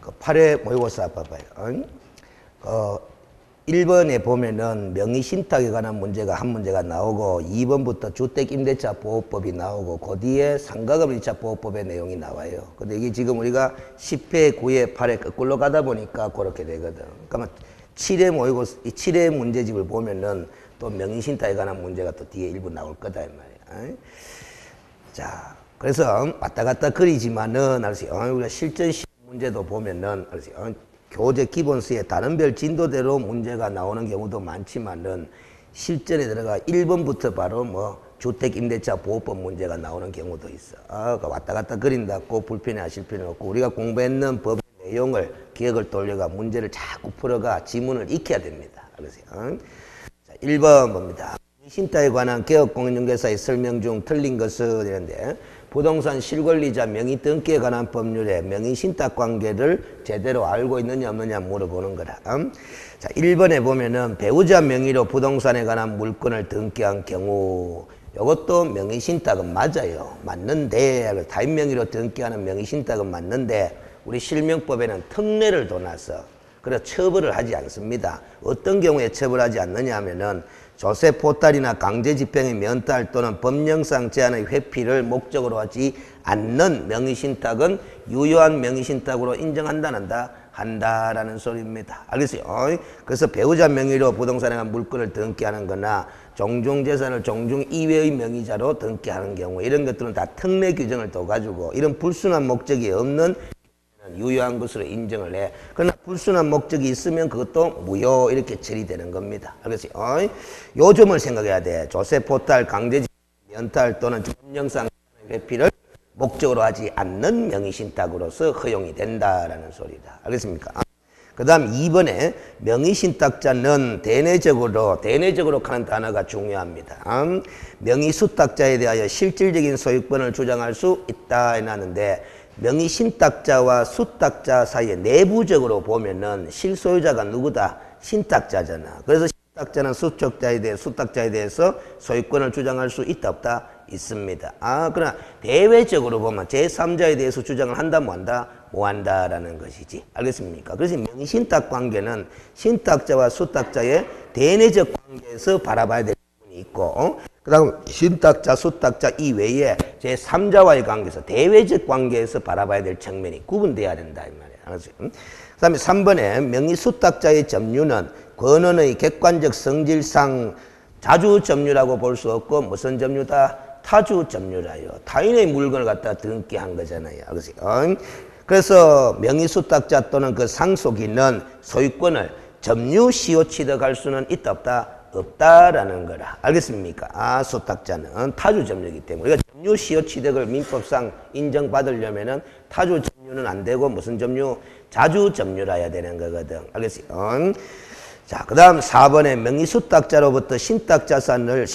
그 8회 모의고사 봐봐요. 1번에 보면은 명의신탁에 관한 문제가 한 문제가 나오고 2번부터 주택임대차보호법이 나오고 그 뒤에 상가금일차보호법의 내용이 나와요. 근데 이게 지금 우리가 10회, 9회, 8회 거꾸로 가다 보니까 그렇게 되거든. 그러면 7회 모의고사, 이 7회 문제집을 보면은 또 명의신탁에 관한 문제가 또 뒤에 일부 나올 거다 이 말이야. 자, 그래서 왔다 갔다 그리지만은 우리가 실전 문제도 보면은 교재 기본서에 다른 별 진도대로 문제가 나오는 경우도 많지만은 실전에 들어가 1번부터 바로 뭐 주택임대차 보호법 문제가 나오는 경우도 있어. 왔다 갔다 그린다고 불편해 하실 필요는 없고 우리가 공부했는 법의 내용을 기억을 돌려가 문제를 자꾸 풀어가 지문을 익혀야 됩니다. 그래서 자, 1번 봅니다. 신탁에 관한 개업공인중개사의 설명 중 틀린 것은 이런데 부동산 실권리자 명의 등기에 관한 법률에 명의신탁 관계를 제대로 알고 있느냐 없느냐 물어보는 거라. 자, 1번에 보면은 배우자 명의로 부동산에 관한 물건을 등기한 경우 이것도 명의신탁은 맞아요. 맞는데 타인 명의로 등기하는 명의신탁은 맞는데 우리 실명법에는 특례를 둬놔서 그래서 처벌을 하지 않습니다. 어떤 경우에 처벌하지 않느냐 하면은 조세 포탈이나 강제 집행의 면탈 또는 법령상 제한의 회피를 목적으로 하지 않는 명의신탁은 유효한 명의신탁으로 인정한다, 한다라는 소리입니다. 알겠어요? 그래서 배우자 명의로 부동산에 관한 물건을 등기하는 거나 종중재산을 종중 이외의 명의자로 등기하는 경우 이런 것들은 다 특례 규정을 둬가지고 이런 불순한 목적이 없는 유효한 것으로 인정을 해. 그러나 불순한 목적이 있으면 그것도 무효 이렇게 처리되는 겁니다. 알겠어요? 요 점을 생각해야 돼. 조세 포탈, 강제 면탈 또는 법령상 회피를 목적으로 하지 않는 명의신탁으로서 허용이 된다라는 소리다. 알겠습니까? 그 다음 2번에 명의신탁자는 대내적으로 하는 단어가 중요합니다. 명의수탁자에 대하여 실질적인 소유권을 주장할 수 있다 해놨는데 명의신탁자와 수탁자 사이에 내부적으로 보면은 실소유자가 누구다? 신탁자잖아. 그래서 신탁자는 수탁자에 대해서 소유권을 주장할 수 있다 없다? 있습니다. 그러나 대외적으로 보면 제3자에 대해서 주장을 한다 뭐 한다? 뭐 한다라는 것이지. 알겠습니까? 그래서 명의신탁 관계는 신탁자와 수탁자의 대내적 관계에서 바라봐야 될 부분이 있고 그 다음 신탁자, 수탁자 이외에 제3자와의 관계에서 대외적 관계에서 바라봐야 될 측면이 구분돼야 된다 이 말이야. 그 다음에 3번에 명의수탁자의 점유는 권원의 객관적 성질상 자주 점유라고 볼 수 없고 무슨 점유다? 타주 점유라요. 타인의 물건을 갖다 등기한 거잖아요. 그래서 명의수탁자 또는 그 상속인은 소유권을 점유, 시효 취득할 수는 있다 없다? 없다라는 거라. 알겠습니까? 수탁자는 타주 점유이기 때문에 우리가 점유 시효 취득을 민법상 인정받으려면은 타주 점유는 안 되고 무슨 점유? 자주 점유라야 되는 거거든. 알겠어요? 자, 그 다음 4번에 명의수탁자로부터 신탁재산을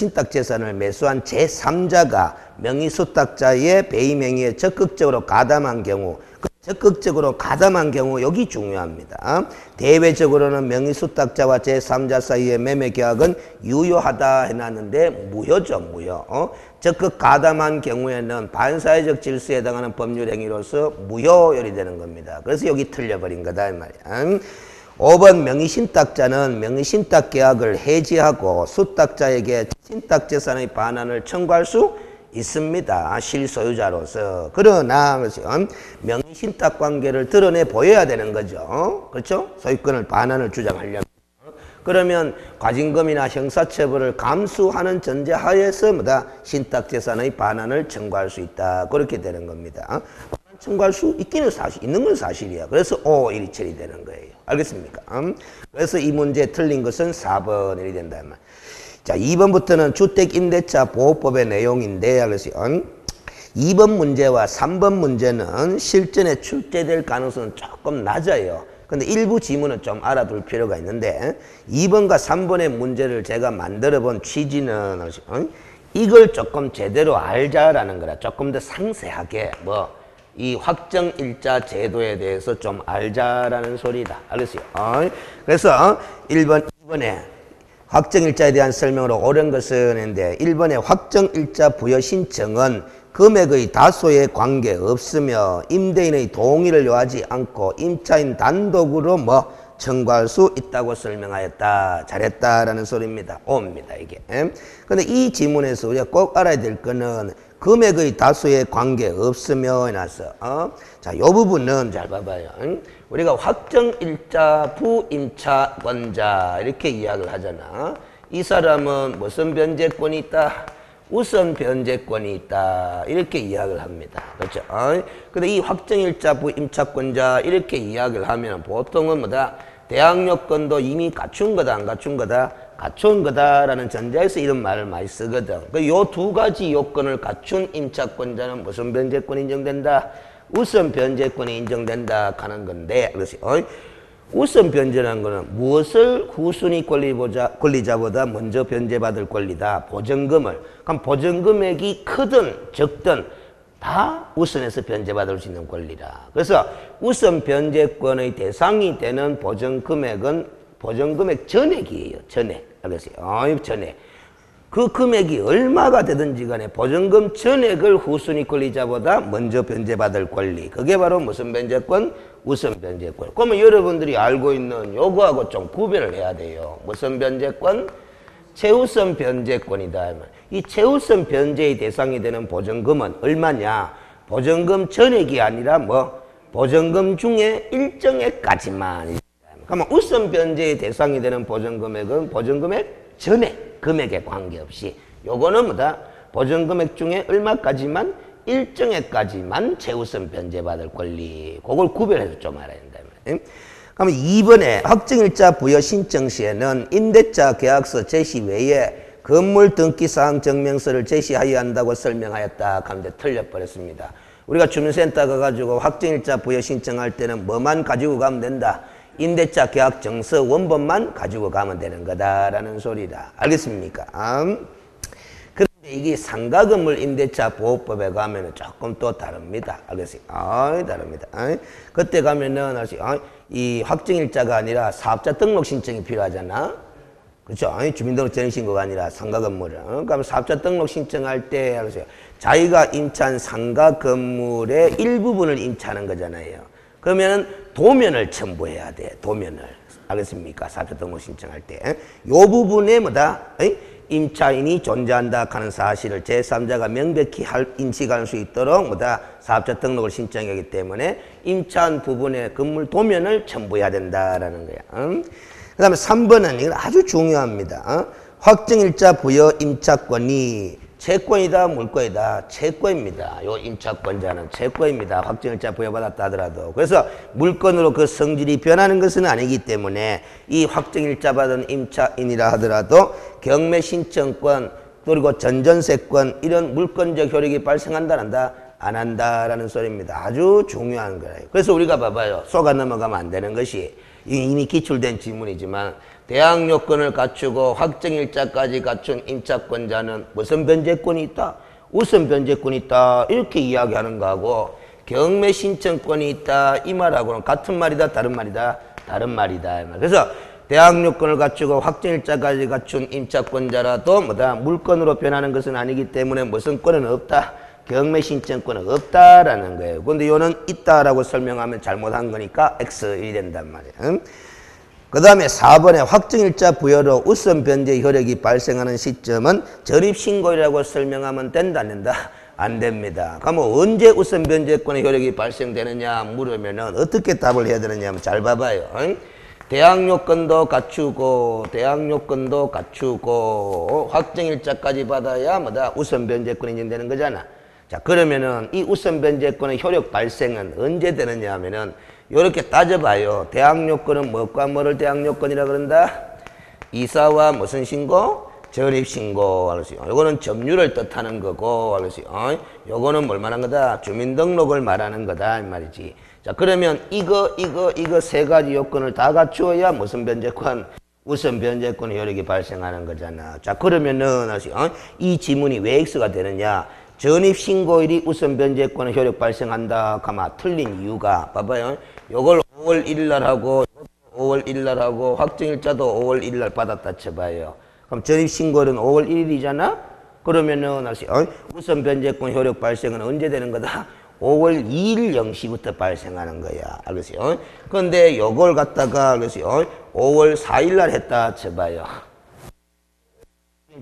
매수한 제3자가 명의수탁자의 배임행위에 적극적으로 가담한 경우 적극적으로 가담한 경우 여기 중요합니다. 대외적으로는 명의수탁자와 제3자 사이의 매매 계약은 유효하다 해놨는데 무효죠. 무효. 적극 가담한 경우에는 반사회적 질서에 해당하는 법률행위로서 무효열이 되는 겁니다. 그래서 여기 틀려버린 거다 이 말이야. 5번 명의신탁자는 명의신탁 계약을 해지하고 수탁자에게 신탁재산의 반환을 청구할 수 있습니다. 실소유자로서. 그러나 명의신탁 관계를 드러내 보여야 되는 거죠. 그렇죠? 소유권을 반환을 주장하려면. 그러면 과징금이나 형사처벌을 감수하는 전제하에서 신탁재산의 반환을 청구할 수 있다. 그렇게 되는 겁니다. 반환 청구할 수 있는 건 사실이야. 그래서 5일이 처리되는 거예요. 알겠습니까? 그래서 이 문제 틀린 것은 4번이 된다. 자, 2번부터는 주택임대차 보호법의 내용인데, 그래서 2번 문제와 3번 문제는 실전에 출제될 가능성은 조금 낮아요. 근데 일부 지문은 좀 알아둘 필요가 있는데, 2번과 3번의 문제를 제가 만들어 본 취지는, 이걸 조금 제대로 알자라는 거라. 조금 더 상세하게, 이 확정일자 제도에 대해서 좀 알자라는 소리다. 알겠어요? 그래서 2번에 확정일자에 대한 설명으로 옳은 것은 있는데 1번의 확정일자 부여 신청은 금액의 다소에 관계없으며 임대인의 동의를 요하지 않고 임차인 단독으로 뭐 청구할 수 있다고 설명하였다. 잘했다라는 소리입니다. 옵니다, 이게. 근데 이 지문에서 우리가 꼭 알아야 될 거는 금액의 다수에 관계없으며 해놨어. 자, 요 부분은 잘 봐봐요. 우리가 확정일자 부임차권자 이렇게 이야기를 하잖아. 이 사람은 무슨 변제권이 있다? 우선 변제권이 있다. 이렇게 이야기를 합니다. 그렇죠? 근데 이 확정일자 부임차권자 이렇게 이야기를 하면 보통은 뭐다? 대항 요건도 이미 갖춘 거다, 안 갖춘 거다? 갖춘 거다라는 전제에서 이런 말을 많이 쓰거든. 요 두 가지 요건을 갖춘 임차권자는 무슨 변제권이 인정된다? 우선 변제권이 인정된다 하는 건데, 그래서 우선 변제라는 거는 무엇을 후순위 권리자보다 먼저 변제받을 권리다. 보증금을. 그럼 보증금액이 크든 적든 다 우선해서 변제받을 수 있는 권리라. 그래서 우선 변제권의 대상이 되는 보증금액은 보증금액 전액이에요. 전액. 알겠어요? 전액. 그 금액이 얼마가 되든지 간에 보증금 전액을 후순위 권리자보다 먼저 변제받을 권리. 그게 바로 무슨 변제권? 우선 변제권. 그러면 여러분들이 알고 있는 요거하고 좀 구별을 해야 돼요. 무슨 변제권? 최우선 변제권이다. 이 최우선 변제의 대상이 되는 보증금은 얼마냐? 보증금 전액이 아니라 뭐 보증금 중에 일정액까지만. 그러면 우선 변제의 대상이 되는 보증금액은 보증금액 전액 금액에 관계없이 요거는 뭐다? 보증금액 중에 얼마까지만 일정액까지만 최우선 변제받을 권리. 그걸 구별해서 좀 알아야 된다. 그러면 2번에 확정일자 부여 신청 시에는 임대차 계약서 제시 외에 건물 등기사항 증명서를 제시하여야 한다고 설명하였다 하는데 틀려버렸습니다. 우리가 주민센터 가가지고 확정일자 부여 신청할 때는 뭐만 가지고 가면 된다? 임대차 계약 정서 원본만 가지고 가면 되는 거다라는 소리다. 알겠습니까? 그런데 이게 상가 건물 임대차 보호법에 가면은 조금 또 다릅니다. 알겠어요? 다릅니다. 그때 가면은 이 확정일자가 아니라 사업자 등록 신청이 필요하잖아. 그렇죠? 주민등록 전입신고가 아니라 상가 건물은. 그럼 사업자 등록 신청할 때 알겠어요? 자기가 임차한 상가 건물의 일부분을 임차하는 거잖아요. 그러면은 도면을 첨부해야 돼. 도면을. 알겠습니까? 사업자 등록 신청할 때. 요 부분에 뭐다? 임차인이 존재한다 하는 사실을 제3자가 명백히 인식할 수 있도록 뭐다? 사업자 등록을 신청하기 때문에 임차한 부분의 건물 도면을 첨부해야 된다라는 거야. 그 다음에 3번은 이건 아주 중요합니다. 확정일자 부여 임차권이 채권이다, 물권이다? 채권입니다. 요 임차권자는 채권입니다. 확정일자 부여받았다 하더라도. 그래서 물권으로 그 성질이 변하는 것은 아니기 때문에 이 확정일자 받은 임차인이라 하더라도 경매신청권 그리고 전전세권 이런 물권적 효력이 발생한다, 안 한다? 안 한다라는 소리입니다. 아주 중요한 거예요. 그래서 우리가 봐봐요. 속아 넘어가면 안 되는 것이 이미 기출된 지문이지만 대항 요건을 갖추고 확정일자까지 갖춘 임차권자는 무슨 변제권이 있다? 우선 변제권이 있다. 이렇게 이야기하는 거하고 경매 신청권이 있다. 이 말하고는 같은 말이다? 다른 말이다? 다른 말이다. 그래서 대항 요건을 갖추고 확정일자까지 갖춘 임차권자라도 뭐다? 물권으로 변하는 것은 아니기 때문에 무슨 권은 없다? 경매 신청권은 없다라는 거예요. 근데 요는 있다라고 설명하면 잘못한 거니까 X1이 된단 말이에요. 그 다음에 4번에 확정일자 부여로 우선 변제 효력이 발생하는 시점은 전입신고이라고 설명하면 된다, 안 된다? 안 됩니다. 그러면 언제 우선 변제권의 효력이 발생되느냐 물으면은 어떻게 답을 해야 되느냐 하면 잘 봐봐요. 대항 요건도 갖추고 확정일자까지 받아야 뭐다? 우선 변제권이 인정되는 거잖아. 자, 그러면은 이 우선 변제권의 효력 발생은 언제 되느냐 하면은 요렇게 따져봐요. 대항 요건은 뭐과 뭐를 대항 요건이라 그런다? 이사와 무슨 신고? 전입신고. 알았어요. 요거는 점유를 뜻하는 거고, 알았어요. 요거는 뭘 말하는 거다? 주민등록을 말하는 거다. 이 말이지. 자, 그러면 이거 세 가지 요건을 다 갖추어야 무슨 변제권? 우선 변제권의 효력이 발생하는 거잖아. 자, 그러면은, 알았어요. 이 지문이 왜 X가 되느냐? 전입신고일이 우선 변제권의 효력 발생한다. 가마 틀린 이유가 봐봐요. 요걸 5월 1일 날 하고 5월 1일 날 하고 확정일자도 5월 1일 날 받았다 쳐봐요. 그럼 전입신고일은 5월 1일이잖아. 그러면은 우선 변제권 효력 발생은 언제 되는 거다? 5월 2일 0시부터 발생하는 거야. 알겠어요? 그런데 요걸 갖다가 알겠어요? 5월 4일 날 했다 쳐봐요.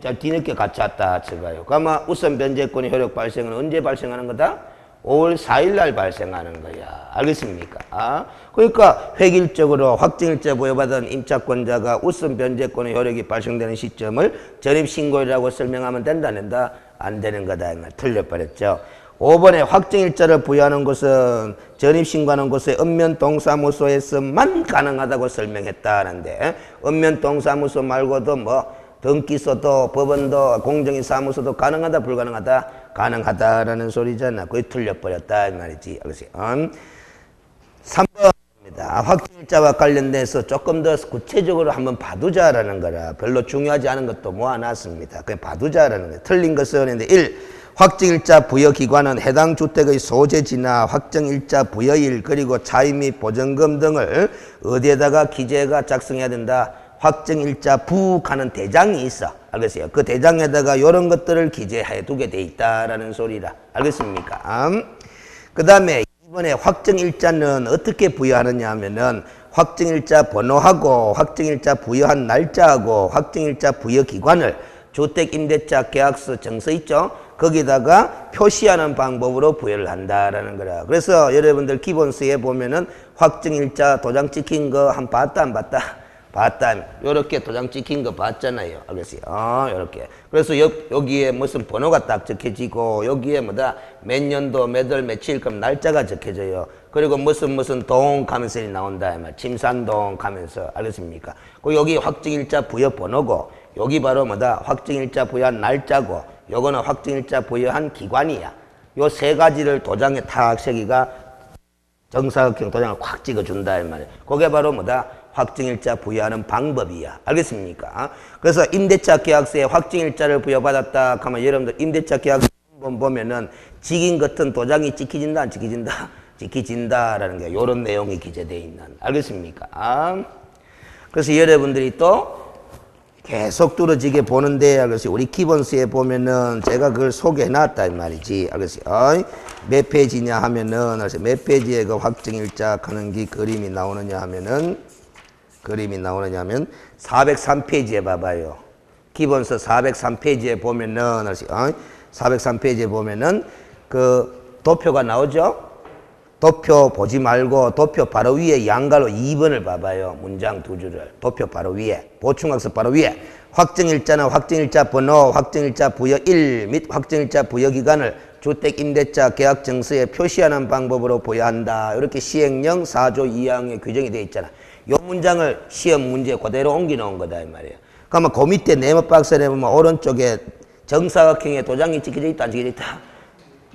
자, 뒤늦게 같이 왔다 쳐봐요. 그러면 우선 변제권의 효력 발생은 언제 발생하는 거다? 5월 4일 날 발생하는 거야. 알겠습니까? 그러니까 획일적으로 확정일자 부여받은 임차권자가 우선 변제권의 효력이 발생되는 시점을 전입신고일이라고 설명하면 된다, 안 된다? 안 되는 거다. 틀려버렸죠. 5번에 확정일자를 부여하는 것은 전입신고하는 곳의 읍면동사무소에서만 가능하다고 설명했다는데 읍면동사무소 말고도 뭐 등기소도 법원도 공정위사무소도 가능하다 불가능하다? 가능하다라는 소리잖아. 그게 틀려버렸다 이 말이지. 알겠어요? 3번입니다. 확정일자와 관련돼서 조금 더 구체적으로 한번 봐두자라는 거라. 별로 중요하지 않은 것도 모아놨습니다. 그냥 봐두자라는 거예요. 틀린 것은 1. 확정일자 부여기관은 해당 주택의 소재지나 확정일자 부여일 그리고 차임 및 보증금 등을 어디에다가 기재가 작성해야 된다? 확정일자 부하는 대장이 있어. 알겠어요? 그 대장에다가 이런 것들을 기재해 두게 돼 있다라는 소리라. 알겠습니까? 그 다음에 이번에 확정일자는 어떻게 부여하느냐 하면은 확정일자 번호하고 확정일자 부여한 날짜하고 확정일자 부여기관을 주택임대차 계약서 정서 있죠? 거기다가 표시하는 방법으로 부여를 한다라는 거라. 그래서 여러분들 기본서에 보면은 확정일자 도장 찍힌 거 한 봤다 안 봤다? 봤다. 요렇게 도장 찍힌 거 봤잖아요. 알겠어요? 요렇게. 그래서 여기에 무슨 번호가 딱 적혀지고 여기에 뭐다 몇 년도 몇 월 며칠 그럼 날짜가 적혀져요. 그리고 무슨 동 하면서 나온다. 침산동 하면서. 알겠습니까? 그 여기 확정일자 부여 번호고 여기 바로 뭐다 확정일자 부여한 날짜고 요거는 확정일자 부여한 기관이야. 요 세 가지를 도장에 탁 새기가 정사각형 도장을 콱 찍어준다 이 말이야. 그게 바로 뭐다 확정일자 부여하는 방법이야. 알겠습니까? 그래서 임대차 계약서에 확정일자를 부여받았다 하면 여러분들 임대차 계약서 한번 보면은 직인 같은 도장이 찍혀진다 안 찍혀진다? 찍혀진다라는 게 요런 내용이 기재되어 있는. 알겠습니까? 그래서 여러분들이 또 계속 뚫어지게 보는데 그래서 우리 기본서에 보면은 제가 그걸 소개해 놨다 이 말이지. 알겠어요? 몇 페이지냐 하면은 몇 페이지에 그 확정일자 하는 게 그림이 나오느냐 하면은 403페이지에 봐봐요. 기본서 403페이지에 보면은 403페이지에 보면은 그 도표가 나오죠? 도표 보지 말고 도표 바로 위에 양가로 2번을 봐봐요. 문장 두 줄을. 도표 바로 위에. 보충학습 바로 위에. 확정일자는 확정일자 번호, 확정일자 부여일 및 확정일자 부여기간을 주택임대차 계약정서에 표시하는 방법으로 부여한다. 이렇게 시행령 4조 2항에 규정이 되어 있잖아. 이 문장을 시험 문제에 그대로 옮겨놓은 거다 이 말이에요. 그러면 그 밑에 네모박스에 보면 오른쪽에 정사각형의 도장이 찍혀져 있다 안 찍혀져 있다?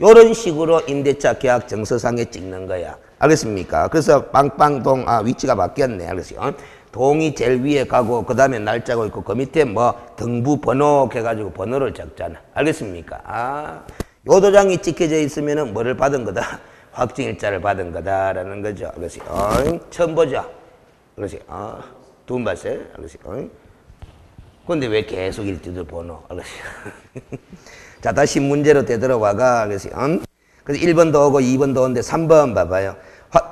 요런 식으로 임대차 계약 정서상에 찍는 거야. 알겠습니까? 그래서 빵빵동, 위치가 바뀌었네. 알겠어요? 동이 제일 위에 가고, 그 다음에 날짜가 있고, 그 밑에 뭐, 등부 번호 해가지고 번호를 적잖아. 알겠습니까? 요 도장이 찍혀져 있으면은 뭐를 받은 거다? 확정일자를 받은 거다라는 거죠. 알겠어요? 처음 보죠? 알겠어요? 두 번 봤어요? 알겠어요? 근데 왜 계속 이렇게 번호? 알겠어요? 자, 다시 문제로 되돌아와가. 그래서 1번도 오고 2번도 오는데 3번 봐봐요.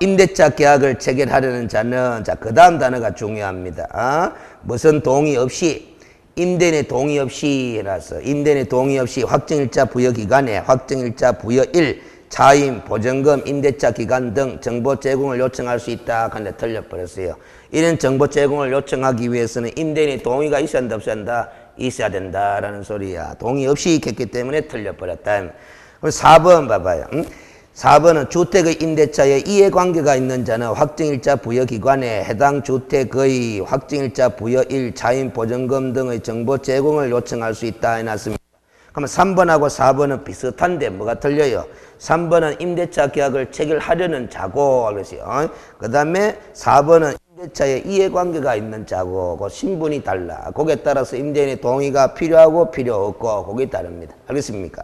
임대차 계약을 체결하려는 자는, 자, 그 다음 단어가 중요합니다. 무슨 동의 없이, 임대인의 동의 없이 해놨어. 임대인의 동의 없이 확정일자 부여기간에 확정일자 부여일, 차임, 보증금, 임대차 기간 등 정보 제공을 요청할 수 있다. 근데 틀려버렸어요. 이런 정보 제공을 요청하기 위해서는 임대인의 동의가 있어야 한다, 없어야 한다? 있어야 된다라는 소리야. 동의 없이 했기 때문에 틀려버렸다. 그럼 4번 봐봐요. 4번은 주택의 임대차에 이해관계가 있는 자는 확정일자 부여기관에 해당 주택의 확정일자 부여일, 차임, 보증금 등의 정보 제공을 요청할 수 있다 해놨습니다. 그러면 3번하고 4번은 비슷한데 뭐가 틀려요? 3번은 임대차 계약을 체결하려는 자고, 알겠어요? 그 다음에 4번은 임대차에 이해관계가 있는 자고, 그 신분이 달라. 거기에 따라서 임대인의 동의가 필요하고 필요 없고, 거기에 따릅니다. 알겠습니까?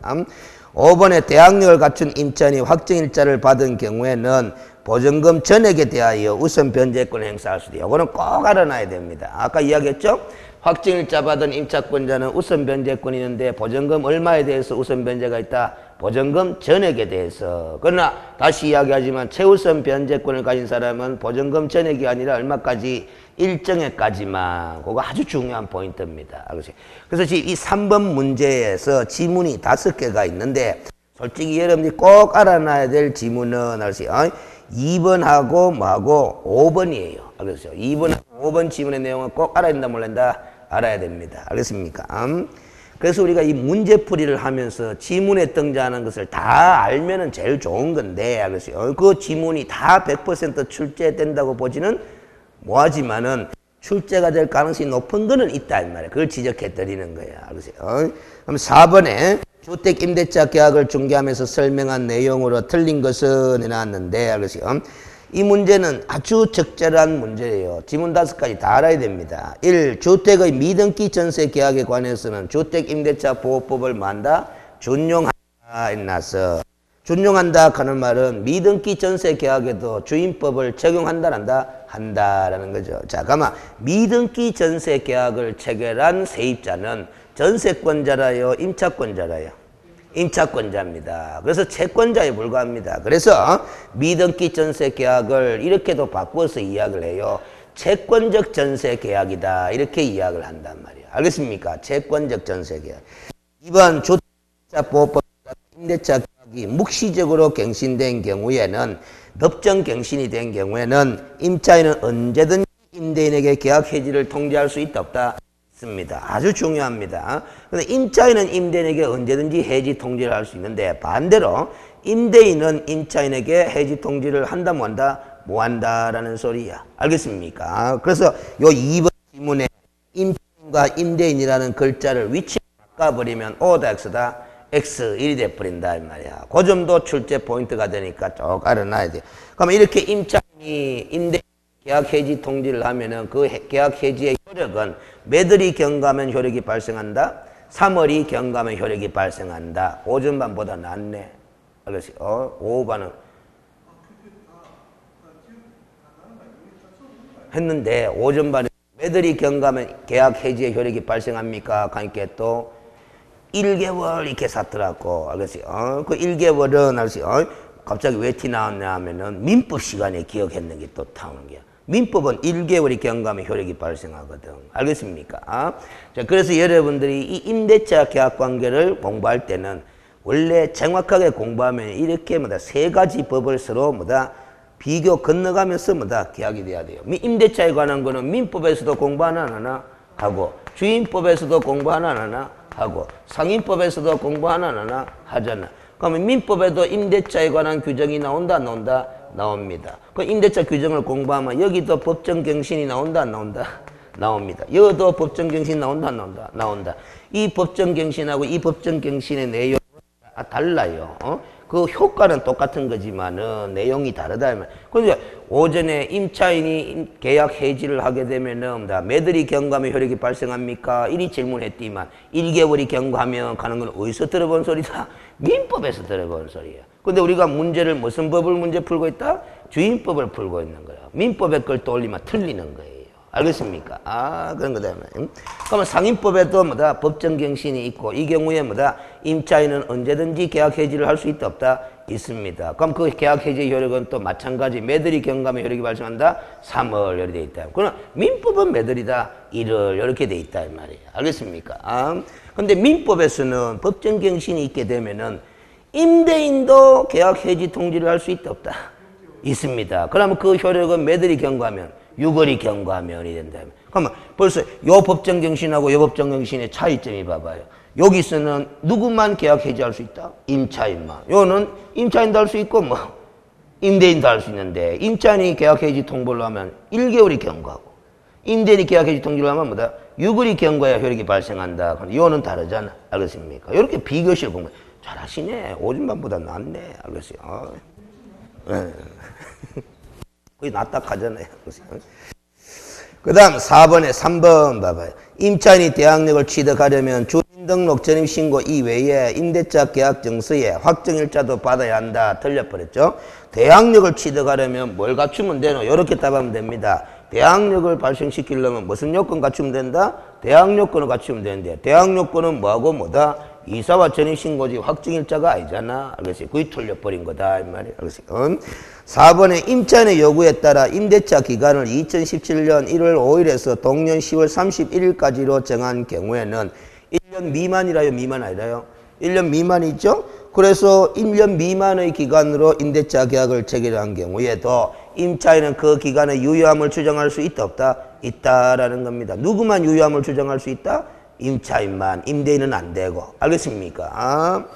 5번에 대항력을 갖춘 임차인이 확정일자를 받은 경우에는 보증금 전액에 대하여 우선 변제권을 행사할 수도 있어요. 이거는 꼭 알아놔야 됩니다. 아까 이야기했죠? 확정일자 받은 임차권자는 우선 변제권이 있는데 보증금 얼마에 대해서 우선 변제가 있다? 보증금 전액에 대해서. 그러나 다시 이야기하지만 최우선 변제권을 가진 사람은 보증금 전액이 아니라 얼마까지? 일정액까지만. 그거 아주 중요한 포인트입니다. 그래서 지금 이 3번 문제에서 지문이 5개가 있는데 솔직히 여러분들이 꼭 알아놔야 될 지문은 2번하고 뭐하고 5번이에요. 알겠어요? 2번하고 5번 지문의 내용은 꼭 알아야 된다 몰란다? 알아야 됩니다. 알겠습니까? 그래서 우리가 이 문제풀이를 하면서 지문에 등장하는 것을 다 알면은 제일 좋은 건데, 알겠어요? 그 지문이 다 100% 출제된다고 보지는 뭐하지만은 출제가 될 가능성이 높은 거는 있다 이 말이에요. 그걸 지적해 드리는 거예요. 알겠어요? 그럼 4번에 주택 임대차 계약을 중개하면서 설명한 내용으로 틀린 것은 해놨는데, 알겠어요? 이 문제는 아주 적절한 문제예요. 지문 5가지 다 알아야 됩니다. 1. 주택의 미등기 전세 계약에 관해서는 주택임대차보호법을 뭐한다? 준용한다. 해놨어. 준용한다 하는 말은 미등기 전세 계약에도 주임법을 적용한다 한다? 한다라는 거죠. 자, 가만 미등기 전세 계약을 체결한 세입자는 전세권자라요? 임차권자라요? 임차권자입니다. 그래서 채권자에 불과합니다. 그래서 미등기 전세 계약을 이렇게도 바꿔서 이야기를 해요. 채권적 전세 계약이다. 이렇게 이야기를 한단 말이에요. 알겠습니까? 채권적 전세 계약. 2번 주택임대차보호법 임대차 계약이 묵시적으로 갱신된 경우에는 법정 갱신이 된 경우에는 임차인은 언제든지 임대인에게 계약 해지를 통지할 수 있다 없다? 있습니다. 아주 중요합니다. 근데 임차인은 임대인에게 언제든지 해지 통지를 할 수 있는데 반대로 임대인은 임차인에게 해지 통지를 한다 뭐 한다? 뭐 한다라는 소리야. 알겠습니까? 그래서 요 2번 지문에 임차인과 임대인이라는 글자를 위치를 바꿔버리면 O다 X다? X1이 돼버린다 이 말이야. 그 점도 출제 포인트가 되니까 쭉 알아놔야 돼. 그러면 이렇게 임차인이 임대인 계약 해지 통지를 하면은 그 계약 해지의 효력은 매들이 경과하면 효력이 발생한다. 3월이 경과하면 효력이 발생한다. 5전반보다 낫네. 알겠어요? 5번은 했는데 5전반에 매들이 경과하면 계약 해지의 효력이 발생합니까? 그러니까 또 1개월 이렇게 샀더라고. 알겠어요? 그 1개월은 알겠어요? 갑자기 왜 티 나왔냐 하면은 민법 시간에 기억했는 게 또 나오는 거야. 민법은 1개월이 경과하면 효력이 발생하거든. 알겠습니까? 자, 그래서 여러분들이 이 임대차 계약 관계를 공부할 때는 원래 정확하게 공부하면 이렇게 세 가지 법을 서로 비교 건너가면서 계약이 돼야 돼요. 임대차에 관한 거는 민법에서도 공부 하나 안 하나 하고 주임법에서도 공부 하나 안 하나 하고 상임법에서도 공부 하나 안 하나 하잖아. 그러면 민법에도 임대차에 관한 규정이 나온다 안 나온다? 나옵니다. 그 임대차 규정을 공부하면 여기도 법정갱신이 나온다 안 나온다? 나옵니다. 여기도 법정갱신 나온다 안 나온다? 나온다. 이 법정갱신하고 이 법정갱신의 내용은 달라요. 그 효과는 똑같은 거지만은 내용이 다르다. 그런데 오전에 임차인이 계약 해지를 하게 되면은 매들이 경과하면 효력이 발생합니까? 이리 질문했지만 1개월이 경과하면 가는 건 어디서 들어본 소리다? 민법에서 들어본 소리예요. 근데 우리가 문제를 무슨 법을 문제 풀고 있다? 주임법을 풀고 있는 거예요. 민법의 걸 떠올리면 틀리는 거예요. 알겠습니까? 그런 거다. 그러면 상임법에도 법정갱신이 있고 이 경우에 임차인은 언제든지 계약 해지를 할 수 있다 없다? 있습니다. 그럼 그 계약 해지 효력은 또 마찬가지 매들이 경과하면 효력이 발생한다? 3월 이렇게 돼 있다. 그러나 민법은 매들이다? 1월 이렇게 돼 있다 이 말이에요. 알겠습니까? 근데 민법에서는 법정갱신이 있게 되면은 임대인도 계약 해지 통지를 할 수 있다 없다? 있습니다. 그러면 그 효력은 매들이 경과하면 6월이 경과하면이 된다. 그러면 벌써 요 법정갱신하고 요 법정갱신의 차이점이 봐봐요. 여기서는 누구만 계약 해지할 수 있다? 임차인만. 요는 임차인도 할 수 있고 임대인도 할 수 있는데 임차인이 계약 해지 통보를 하면 1개월이 경과하고 임대인이 계약 해지 통지를 하면 6월이 경과해야 효력이 발생한다. 그런데 요는 다르잖아. 알겠습니까? 이렇게 비교식 공부 잘하시네. 오전반보다 낫네. 알겠어요? 거의 낫다 하잖아요. 그 다음 4번에 3번 봐봐요. 임차인이 대항력을 취득하려면 주민등록 전입신고 이외에 임대차 계약증서에 확정일자도 받아야 한다. 틀려버렸죠. 대항력을 취득하려면 뭘 갖추면 되노? 이렇게 답하면 됩니다. 대항력을 발생시키려면 무슨 요건 갖추면 된다? 대항 요건을 갖추면 되는데 대항 요건은 뭐하고 뭐다? 이사와 전입신고지 확정일자가 아니잖아. 알겠지? 그게 틀려버린 거다 이 말이야. 알겠지? 4번에 임차인의 요구에 따라 임대차 기간을 2017년 1월 5일에서 동년 10월 31일까지로 정한 경우에는 1년 미만이라요? 미만 아니라요? 1년 미만이죠? 그래서 1년 미만의 기간으로 임대차 계약을 체결한 경우에도 임차인은 그 기간의 유효함을 주장할 수 있다 없다? 있다라는 겁니다. 누구만 유효함을 주장할 수 있다? 임차인만. 임대인은 안 되고. 알겠습니까?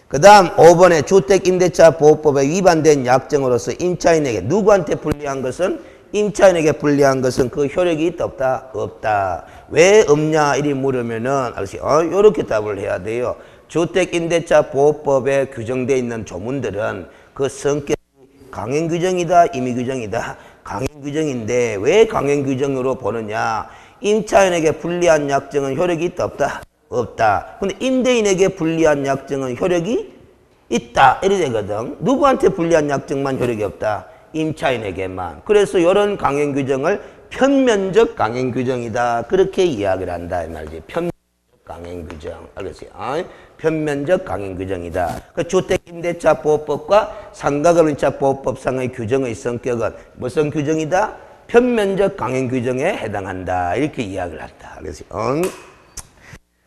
그 다음 5번에 주택임대차보호법에 위반된 약정으로서 임차인에게 누구한테 불리한 것은? 임차인에게 불리한 것은 그 효력이 있다 없다? 없다. 왜 없냐 이리 물으면은 알겠지? 요렇게 답을 해야 돼요. 주택임대차보호법에 규정되어 있는 조문들은 그 성격이 강행규정이다 임의규정이다? 강행규정인데 왜 강행규정으로 보느냐? 임차인에게 불리한 약정은 효력이 있다 없다? 없다. 근데 임대인에게 불리한 약정은 효력이 있다 이래 되거든. 누구한테 불리한 약정만 효력이 없다? 임차인에게만. 그래서 이런 강행규정을 편면적 강행규정이다 그렇게 이야기를 한다 이 말이지. 편면적 강행규정. 알겠어요? 편면적 강행규정이다. 그 주택임대차보호법과 상가금융차보호법상의 규정의 성격은 무슨 규정이다? 편면적 강행규정에 해당한다 이렇게 이야기를 한다. 알겠어요?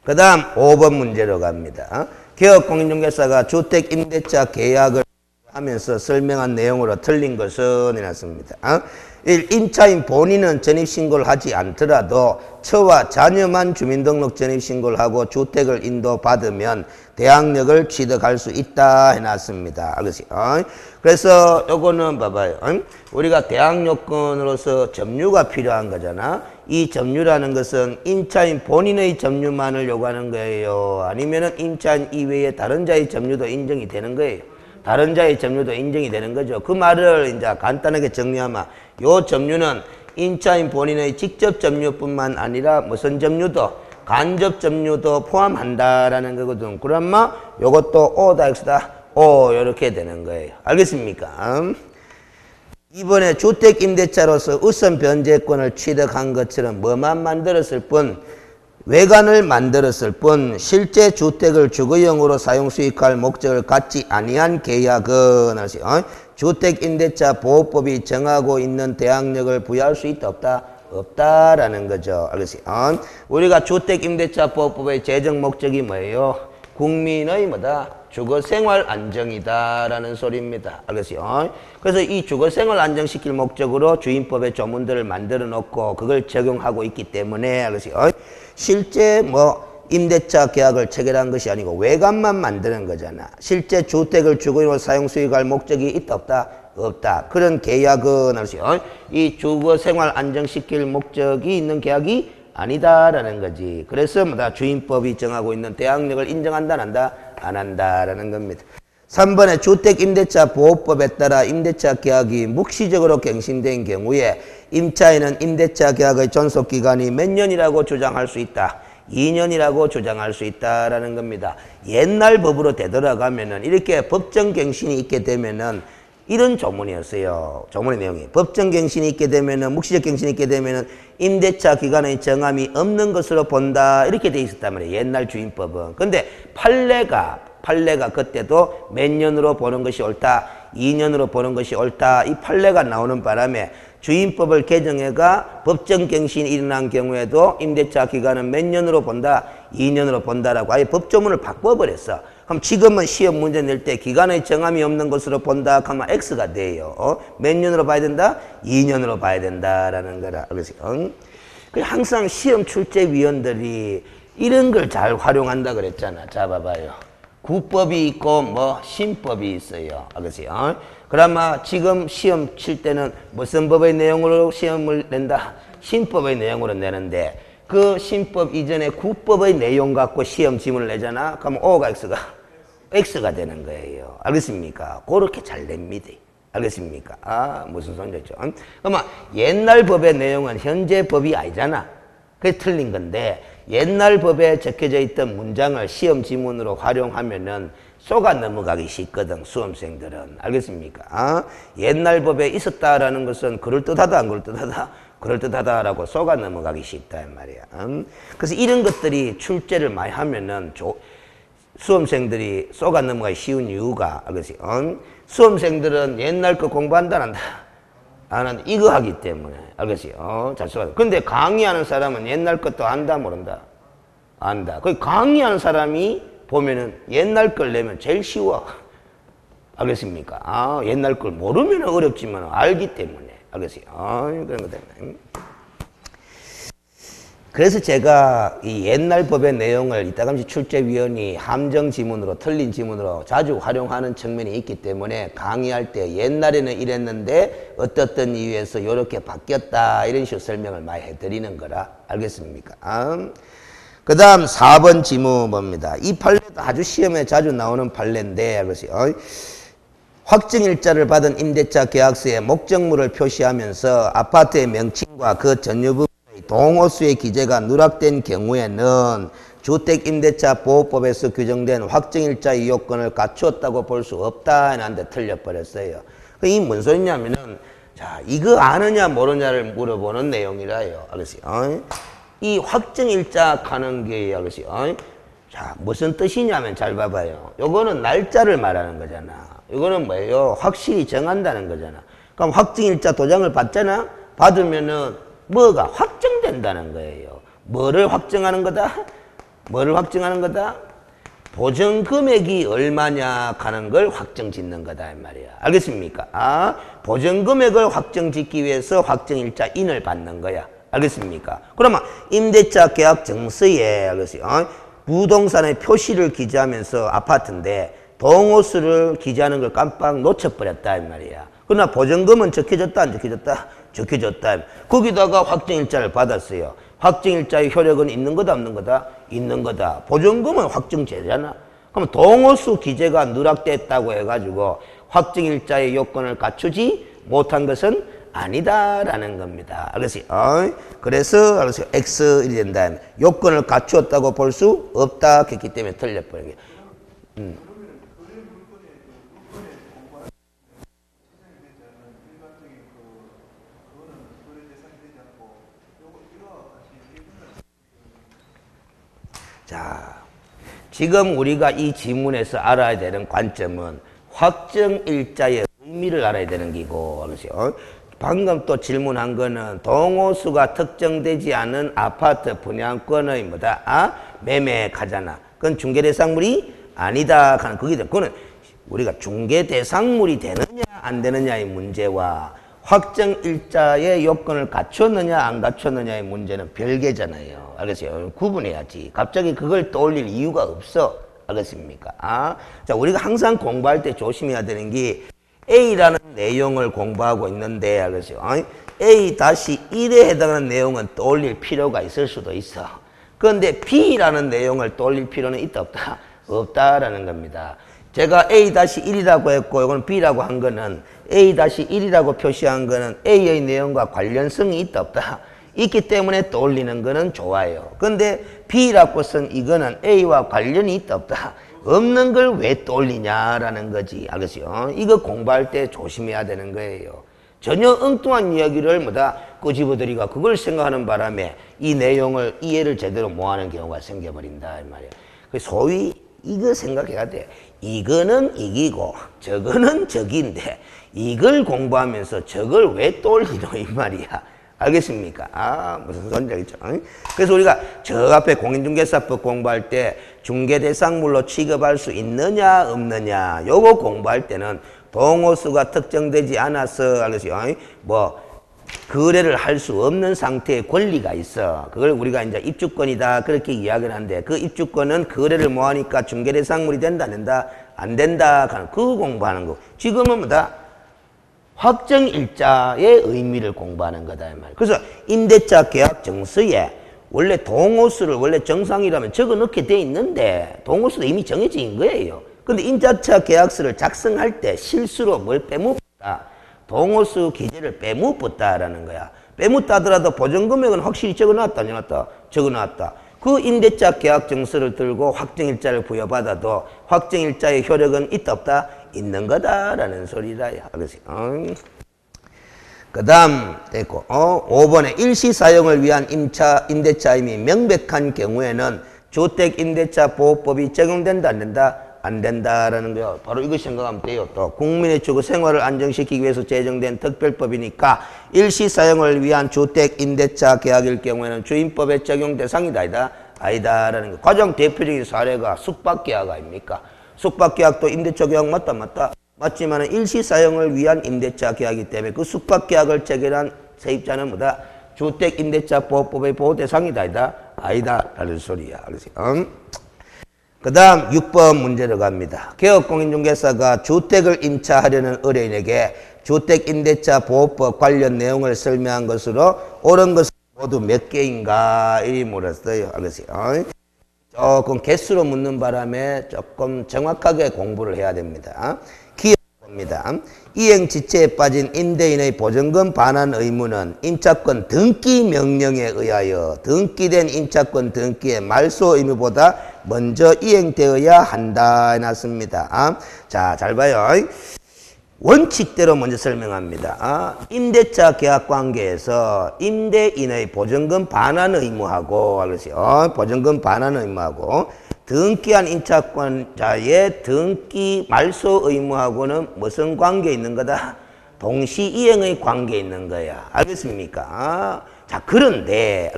그 다음 5번 문제로 갑니다. 개업공인중개사가 주택임대차 계약을 하면서 설명한 내용으로 틀린 것은 이렇습니다. 1. 임차인 본인은 전입신고를 하지 않더라도 처와 자녀만 주민등록 전입신고를 하고 주택을 인도받으면 대항력을 취득할 수 있다 해놨습니다. 알겠어요? 그래서 요거는 봐봐요. 우리가 대항요건으로서 점유가 필요한 거잖아. 이 점유라는 것은 임차인 본인의 점유만을 요구하는 거예요? 아니면은 임차인 이외에 다른 자의 점유도 인정이 되는 거예요? 다른 자의 점유도 인정이 되는 거죠. 그 말을 이제 간단하게 정리하면 요 점유는 임차인 본인의 직접 점유뿐만 아니라 무슨 점유도 간접 점유도 포함한다라는 거거든. 그러면 요것도 O다 X다? O 이렇게 되는 거예요. 알겠습니까? 이번에 주택임대차로서 우선 변제권을 취득한 것처럼 뭐만 만들었을 뿐 외관을 만들었을 뿐 실제 주택을 주거용으로 사용 수익할 목적을 갖지 아니한 계약은 주택임대차 보호법이 정하고 있는 대항력을 부여할 수 있다 없다? 없다라는 거죠. 알겠어요? 우리가 주택임대차 보호법의 제정 목적이 뭐예요? 국민의 뭐다? 주거생활 안정이다라는 소리입니다. 알겠어요? 그래서 이 주거생활 안정시킬 목적으로 주임법의 조문들을 만들어 놓고 그걸 적용하고 있기 때문에 알겠어요? 실제 뭐 임대차 계약을 체결한 것이 아니고 외관만 만드는 거잖아. 실제 주택을 주거용으로 사용 수익할 목적이 있다 없다? 없다. 그런 계약은 알겠어요? 이 주거생활 안정시킬 목적이 있는 계약이 아니다라는 거지. 그래서 뭐다? 주임법이 정하고 있는 대항력을 인정한다 안 한다? 안 한다라는 겁니다. 3번에 주택임대차 보호법에 따라 임대차 계약이 묵시적으로 갱신된 경우에 임차인은 임대차 계약의 존속기간이 몇 년이라고 주장할 수 있다? 2년이라고 주장할 수 있다라는 겁니다. 옛날 법으로 되돌아가면은 이렇게 법정갱신이 있게 되면은 이런 조문이었어요. 조문의 내용이. 법정갱신이 있게 되면은, 묵시적 갱신이 있게 되면은 임대차 기간의 정함이 없는 것으로 본다. 이렇게 돼 있었단 말이에요. 옛날 주임법은. 근데 판례가 그때도 몇 년으로 보는 것이 옳다. 2년으로 보는 것이 옳다. 이 판례가 나오는 바람에 주임법을 개정해가 법정갱신이 일어난 경우에도 임대차 기간은 몇 년으로 본다? 2년으로 본다라고 아예 법조문을 바꿔버렸어. 그럼 지금은 시험 문제 낼 때 기간의 정함이 없는 것으로 본다 하면 X가 돼요. 몇 년으로 봐야 된다? 2년으로 봐야 된다라는 거라. 알겠어요? 항상 시험 출제위원들이 이런 걸 잘 활용한다 그랬잖아. 자, 봐봐요. 구법이 있고 뭐 신법이 있어요. 알겠어요? 그러면 지금 시험 칠 때는 무슨 법의 내용으로 시험을 낸다? 신법의 내용으로 내는데 그 신법 이전에 구법의 내용 갖고 시험 지문을 내잖아. 그럼 O가 X가 되는 거예요. 알겠습니까? 그렇게 잘 냅니다. 알겠습니까? 무슨 소리죠? 그러면 옛날 법의 내용은 현재 법이 아니잖아. 그게 틀린 건데 옛날 법에 적혀져 있던 문장을 시험 지문으로 활용하면은 속아 넘어가기 쉽거든, 수험생들은. 알겠습니까? 옛날 법에 있었다라는 것은 그럴듯하다, 안 그럴듯하다? 그럴듯하다라고 속아 넘어가기 쉽다, 이 말이야. 그래서 이런 것들이 출제를 많이 하면은 수험생들이 속아 넘어가기 쉬운 이유가, 알겠지? 수험생들은 옛날 거 공부한다, 안 한다? 안 한다. 이거 하기 때문에. 알겠지? 잘 써봐. 근데 강의하는 사람은 옛날 것도 안다, 모른다? 안다. 그 강의하는 사람이 보면은 옛날 걸 내면 제일 쉬워. 알겠습니까? 옛날 걸 모르면 어렵지만 알기 때문에. 알겠어요? 그런 것 때문에. 그래서 제가 이 옛날 법의 내용을 이따금씩 출제위원이 함정 지문으로, 틀린 지문으로 자주 활용하는 측면이 있기 때문에 강의할 때 옛날에는 이랬는데 어떻든 이유에서 이렇게 바뀌었다, 이런 식으로 설명을 많이 해드리는 거라. 알겠습니까? 그 다음 4번 지문 봅니다. 이 판례도 아주 시험에 자주 나오는 판례인데, 알겠어요? 확정일자를 받은 임대차 계약서에 목적물을 표시하면서 아파트의 명칭과 그 전유 부분의 동호수의 기재가 누락된 경우에는 주택임대차보호법에서 규정된 확정일자의 요건을 갖추었다고 볼 수 없다 하는데 틀려버렸어요. 이게 뭔 소리냐면은, 자, 이거 아느냐 모르냐를 물어보는 내용이라요. 알겠어요? 이 확정일자 하는 게, 알겠어요? 자, 무슨 뜻이냐면 잘 봐봐요. 요거는 날짜를 말하는 거잖아. 이거는 뭐예요? 확실히 정한다는 거잖아. 그럼 확정일자 도장을 받잖아? 받으면은 뭐가 확정된다는 거예요. 뭐를 확정하는 거다? 뭐를 확정하는 거다? 보증 금액이 얼마냐 하는 걸 확정 짓는 거다, 이 말이야. 알겠습니까? 보증 금액을 확정 짓기 위해서 확정일자 인을 받는 거야. 알겠습니까? 그러면 임대차 계약 정서에, 알겠어요? 부동산의 표시를 기재하면서 아파트인데 동호수를 기재하는 걸 깜빡 놓쳐버렸다, 이 말이야. 그러나 보증금은 적혀졌다, 안 적혀졌다? 적혀졌다. 거기다가 확정일자를 받았어요. 확정일자의 효력은 있는 거다, 없는 거다? 있는 거다. 보증금은 확정제잖아. 그럼 동호수 기재가 누락됐다고 해가지고 확정일자의 요건을 갖추지 못한 것은 아니다라는 겁니다. 알겠어요? 그래서 알겠어요? X 이렇게 된다. 요건을 갖추었다고 볼 수 없다 했기 때문에 틀려버린 게. 자, 지금 우리가 이 지문에서 알아야 되는 관점은 확정일자의 의미를 알아야 되는 기고, 그렇죠? 방금 또 질문한 거는 동호수가 특정되지 않은 아파트 분양권의 뭐다? 매매가잖아. 그건 중개대상물이 아니다 하는 그게 돼. 그거는 우리가 중개대상물이 되느냐 안 되느냐의 문제와 확정일자의 요건을 갖췄느냐 안 갖췄느냐의 문제는 별개잖아요. 알겠어요? 구분해야지. 갑자기 그걸 떠올릴 이유가 없어. 알겠습니까? 자, 우리가 항상 공부할 때 조심해야 되는 게 A라는 내용을 공부하고 있는데, 알겠어요? A-1에 해당하는 내용은 떠올릴 필요가 있을 수도 있어. 그런데 B라는 내용을 떠올릴 필요는 있다, 없다? 없다라는 겁니다. 제가 A-1이라고 했고, 이건 B라고 한 거는 A-1이라고 표시한 거는 A의 내용과 관련성이 있다, 없다? 있기 때문에 떠올리는 거는 좋아요. 근데 B라고 쓴 이거는 A와 관련이 있다, 없다? 없는 걸 왜 떠올리냐라는 거지. 알겠어요? 이거 공부할 때 조심해야 되는 거예요. 전혀 엉뚱한 이야기를 뭐다 끄집어들이가 그걸 생각하는 바람에 이 내용을 이해를 제대로 못하는 경우가 생겨버린다, 이 말이야. 소위 이거 생각해야 돼. 이거는 이기고 저거는 저기인데 이걸 공부하면서 저걸 왜 떠올리노, 이 말이야. 알겠습니까? 무슨 소리인지 알겠죠? 그래서 우리가 저 앞에 공인중개사법 공부할 때 중개대상물로 취급할 수 있느냐 없느냐 요거 공부할 때는 동호수가 특정되지 않아서, 알겠어요? 뭐 거래를 할 수 없는 상태의 권리가 있어. 그걸 우리가 이제 입주권이다 그렇게 이야기를 하는데, 그 입주권은 거래를 못 하니까 중개대상물이 된다 안 된다? 안 된다 하는 그거 공부하는 거. 지금은 뭐다? 확정일자의 의미를 공부하는 거다, 이 말이야. 그래서 임대차 계약 정서에 원래 동호수를 원래 정상이라면 적어 넣게 돼 있는데 동호수도 이미 정해져 있는 거예요. 근데 임대차 계약서를 작성할 때 실수로 뭘 빼묻었다? 동호수 기재를 빼묻었다라는 거야. 빼묻다 하더라도 보증금액은 확실히 적어 놨다, 안 적어놨다? 적어 놨다. 그 임대차 계약 증서를 들고 확정일자를 부여받아도 확정일자의 효력은 있다 없다? 있는 거다라는 소리다. 그렇지. 그 다음 됐고 5번에 일시사용을 위한 임대차임이 명백한 경우에는 주택임대차보호법이 적용된다 안 된다? 안 된다라는 거요. 바로 이거 생각하면 돼요. 또 국민의 주거 생활을 안정시키기 위해서 제정된 특별법이니까 일시사용을 위한 주택임대차 계약일 경우에는 주임법의 적용 대상이다 아니다? 아니다라는 거. 가장 대표적인 사례가 숙박계약 아닙니까? 숙박계약도 임대차 계약 맞다 맞다? 맞지만 일시사용을 위한 임대차 계약이기 때문에 그 숙박계약을 체결한 세입자는 뭐다? 주택임대차보호법의 보호 대상이다 아니다? 아니다 라는 소리야. 그 다음 6번 문제로 갑니다. 개업공인중개사가 주택을 임차하려는 의뢰인에게 주택임대차보호법 관련 내용을 설명한 것으로 옳은 것은 모두 몇 개인가? 이 물었어요. 알겠어요? 조금 개수로 묻는 바람에 조금 정확하게 공부를 해야 됩니다. 기억입니다. 이행지체에 빠진 임대인의 보증금 반환 의무는 임차권 등기 명령에 의하여 등기된 임차권 등기의 말소 의무보다 먼저 이행되어야 한다 해놨습니다. 자, 잘 봐요. 원칙대로 먼저 설명합니다. 임대차 계약 관계에서 임대인의 보증금 반환 의무하고 보증금 반환 의무하고 등기한 임차권자의 등기 말소 의무하고는 무슨 관계 있는 거다? 동시 이행의 관계 있는 거야. 알겠습니까? 자, 그런데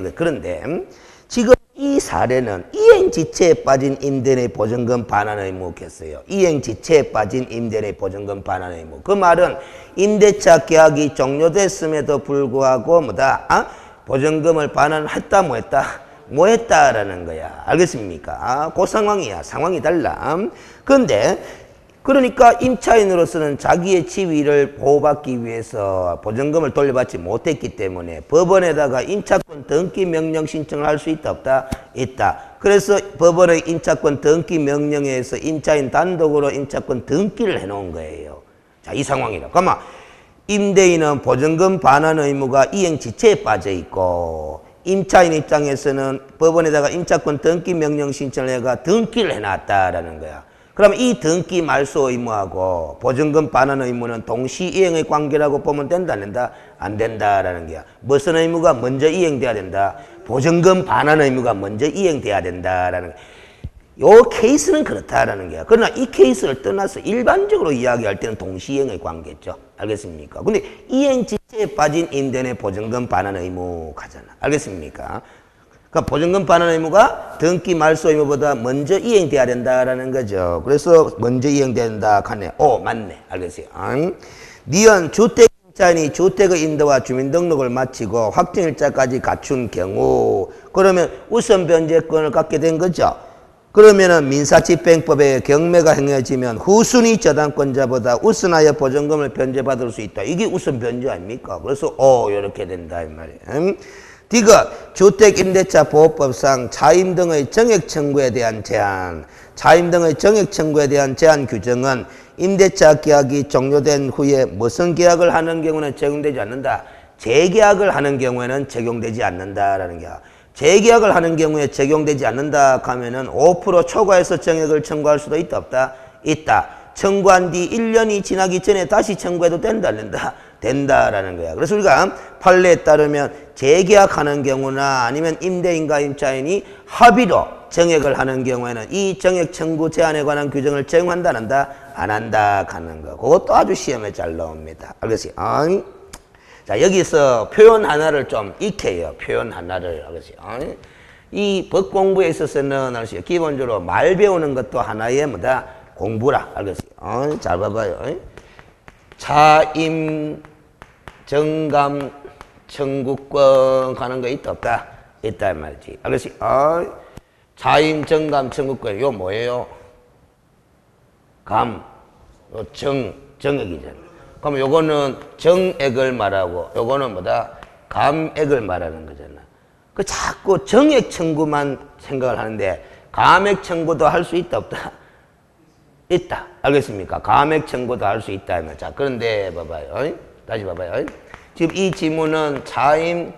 지금 이 사례는 이행지체에 빠진 임대인의 보증금 반환 의무겠어요. 이행지체에 빠진 임대인의 보증금 반환 의무. 그 말은 임대차 계약이 종료됐음에도 불구하고 뭐다? 보증금을 반환했다 뭐 했다? 뭐 했다라는 거야. 알겠습니까? 그 상황이야. 상황이 달라. 그런데 그러니까 임차인으로서는 자기의 지위를 보호받기 위해서 보증금을 돌려받지 못했기 때문에 법원에다가 임차권 등기 명령 신청을 할 수 있다 없다? 있다. 그래서 법원의 임차권 등기 명령에 의해서 임차인 단독으로 임차권 등기를 해놓은 거예요. 자, 이 상황이라. 그러면 임대인은 보증금 반환 의무가 이행지체에 빠져 있고 임차인 입장에서는 법원에다가 임차권 등기 명령 신청을 해가 등기를 해놨다라는 거야. 그러면 이 등기 말소 의무하고 보증금 반환 의무는 동시 이행의 관계라고 보면 된다 안 된다? 안 된다라는 거야. 무슨 의무가 먼저 이행돼야 된다? 보증금 반환 의무가 먼저 이행돼야 된다라는 거야. 요 케이스는 그렇다라는 거야. 그러나 이 케이스를 떠나서 일반적으로 이야기할 때는 동시 이행의 관계죠. 알겠습니까? 근데 이행지체에 빠진 임대인의 보증금 반환 의무 가잖아. 알겠습니까? 그러니까 보증금 반환 의무가 등기 말소 의무보다 먼저 이행돼야 된다라는 거죠. 그래서 먼저 이행된다 하네. 오, 맞네. 알겠어요. 니은 주택임차인이 주택의 임대와 주민등록을 마치고 확정일자까지 갖춘 경우 그러면 우선 변제권을 갖게 된 거죠. 그러면은 민사집행법에 경매가 행해지면 후순위 저당권자보다 우선하여 보증금을 변제받을 수 있다. 이게 우선 변제 아닙니까? 그래서 이렇게 된다 이 말이에요. 디귿 주택임대차보호법상 차임 등의 정액 청구에 대한 제한. 차임 등의 정액 청구에 대한 제한 규정은 임대차 계약이 종료된 후에 무슨 계약을 하는 경우는 적용되지 않는다. 재계약을 하는 경우에는 적용되지 않는다라는 게. 재계약을 하는 경우에 적용되지 않는다 하면은 5% 초과해서 정액을 청구할 수도 있다 없다? 있다. 청구한 뒤 1년이 지나기 전에 다시 청구해도 된다 안 된다? 된다라는 거야. 그래서 우리가 판례에 따르면 재계약하는 경우나 아니면 임대인과 임차인이 합의로 정액을 하는 경우에는 이 정액 청구 제한에 관한 규정을 적용한다 안 한다? 안 한다 하는 거. 그것도 아주 시험에 잘 나옵니다. 알겠어요? 자, 여기서 표현 하나를 좀 익혀요. 표현 하나를. 알겠어요? 이 법 공부에 있어서는 알겠어요? 기본적으로 말 배우는 것도 하나의 뭐다? 공부라. 알겠어요? 잘 봐봐요. 차임 정감 청구권 가는 거 있다 없다? 있다 말이지. 알겠어요? 차임 정감 청구권 요 뭐예요? 감, 정액이잖아. 그럼 요거는 정액을 말하고 요거는 뭐다? 감액을 말하는 거잖아. 그 자꾸 정액 청구만 생각을 하는데 감액 청구도 할 수 있다 없다? 있다. 알겠습니까? 감액 청구도 할 수 있다. 자, 그런데 봐봐요. 다시 봐봐요. 지금 이 지문은 차임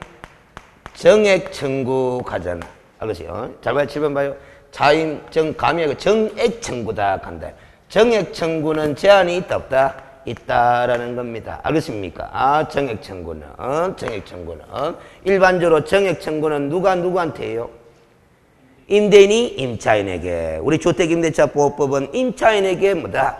정액 청구 가잖아. 알겠어요? 잘 봐요. 7번 봐요. 자임, 정, 감액, 정액 청구다. 간다. 정액 청구는 제한이 있다, 없다? 있다라는 겁니다. 알겠습니까? 아, 정액 청구는. 정액 청구는. 일반적으로 정액 청구는 누구한테 해요? 임대인이 임차인에게. 우리 주택임대차 보호법은 임차인에게 뭐다?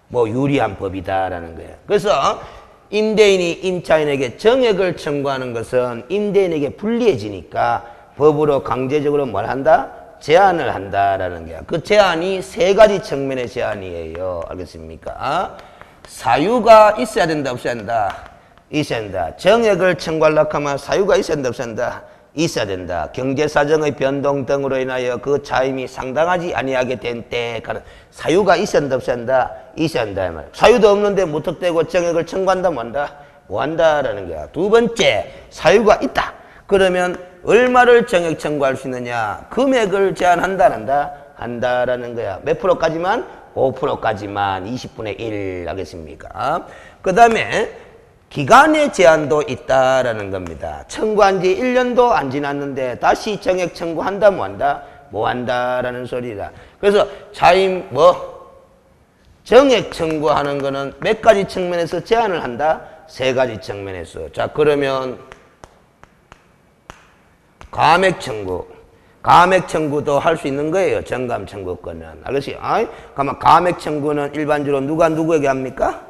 뭐 유리한 법이다라는 거예요. 그래서 임대인이 임차인에게 정액을 청구하는 것은 임대인에게 불리해지니까 법으로 강제적으로 뭘 한다? 제한을 한다라는 거야. 그 제한이 세 가지 측면의 제한이에요. 알겠습니까? 사유가 있어야 된다, 없어야 된다? 있어야 된다. 정액을 청구하려고 하면 사유가 있어야 된다, 없어야 된다? 있어야 된다. 경제사정의 변동 등으로 인하여 그 자임이 상당하지 아니하게 된 때 사유가 있어야 된다, 없어야 된다? 있어야 된다. 이 말. 사유도 없는데 무턱대고 정액을 청구한다, 뭐한다? 뭐한다라는 거야. 두 번째, 사유가 있다. 그러면 얼마를 정액 청구할 수 있느냐? 금액을 제한한다, 안 한다? 한다라는 거야. 몇 프로까지만? 5%까지만 20분의 1 하겠습니까? 그 다음에 기간의 제한도 있다라는 겁니다. 청구한 지 1년도 안 지났는데 다시 정액 청구한다, 뭐한다? 뭐한다라는 소리다. 그래서 자임 정액 청구하는 거는 몇 가지 측면에서 제한을 한다? 세 가지 측면에서. 자, 그러면 감액 청구. 감액 청구도 할 수 있는 거예요. 정감 청구권은. 알겠어요? 그러면 감액 청구는 일반적으로 누가 누구에게 합니까?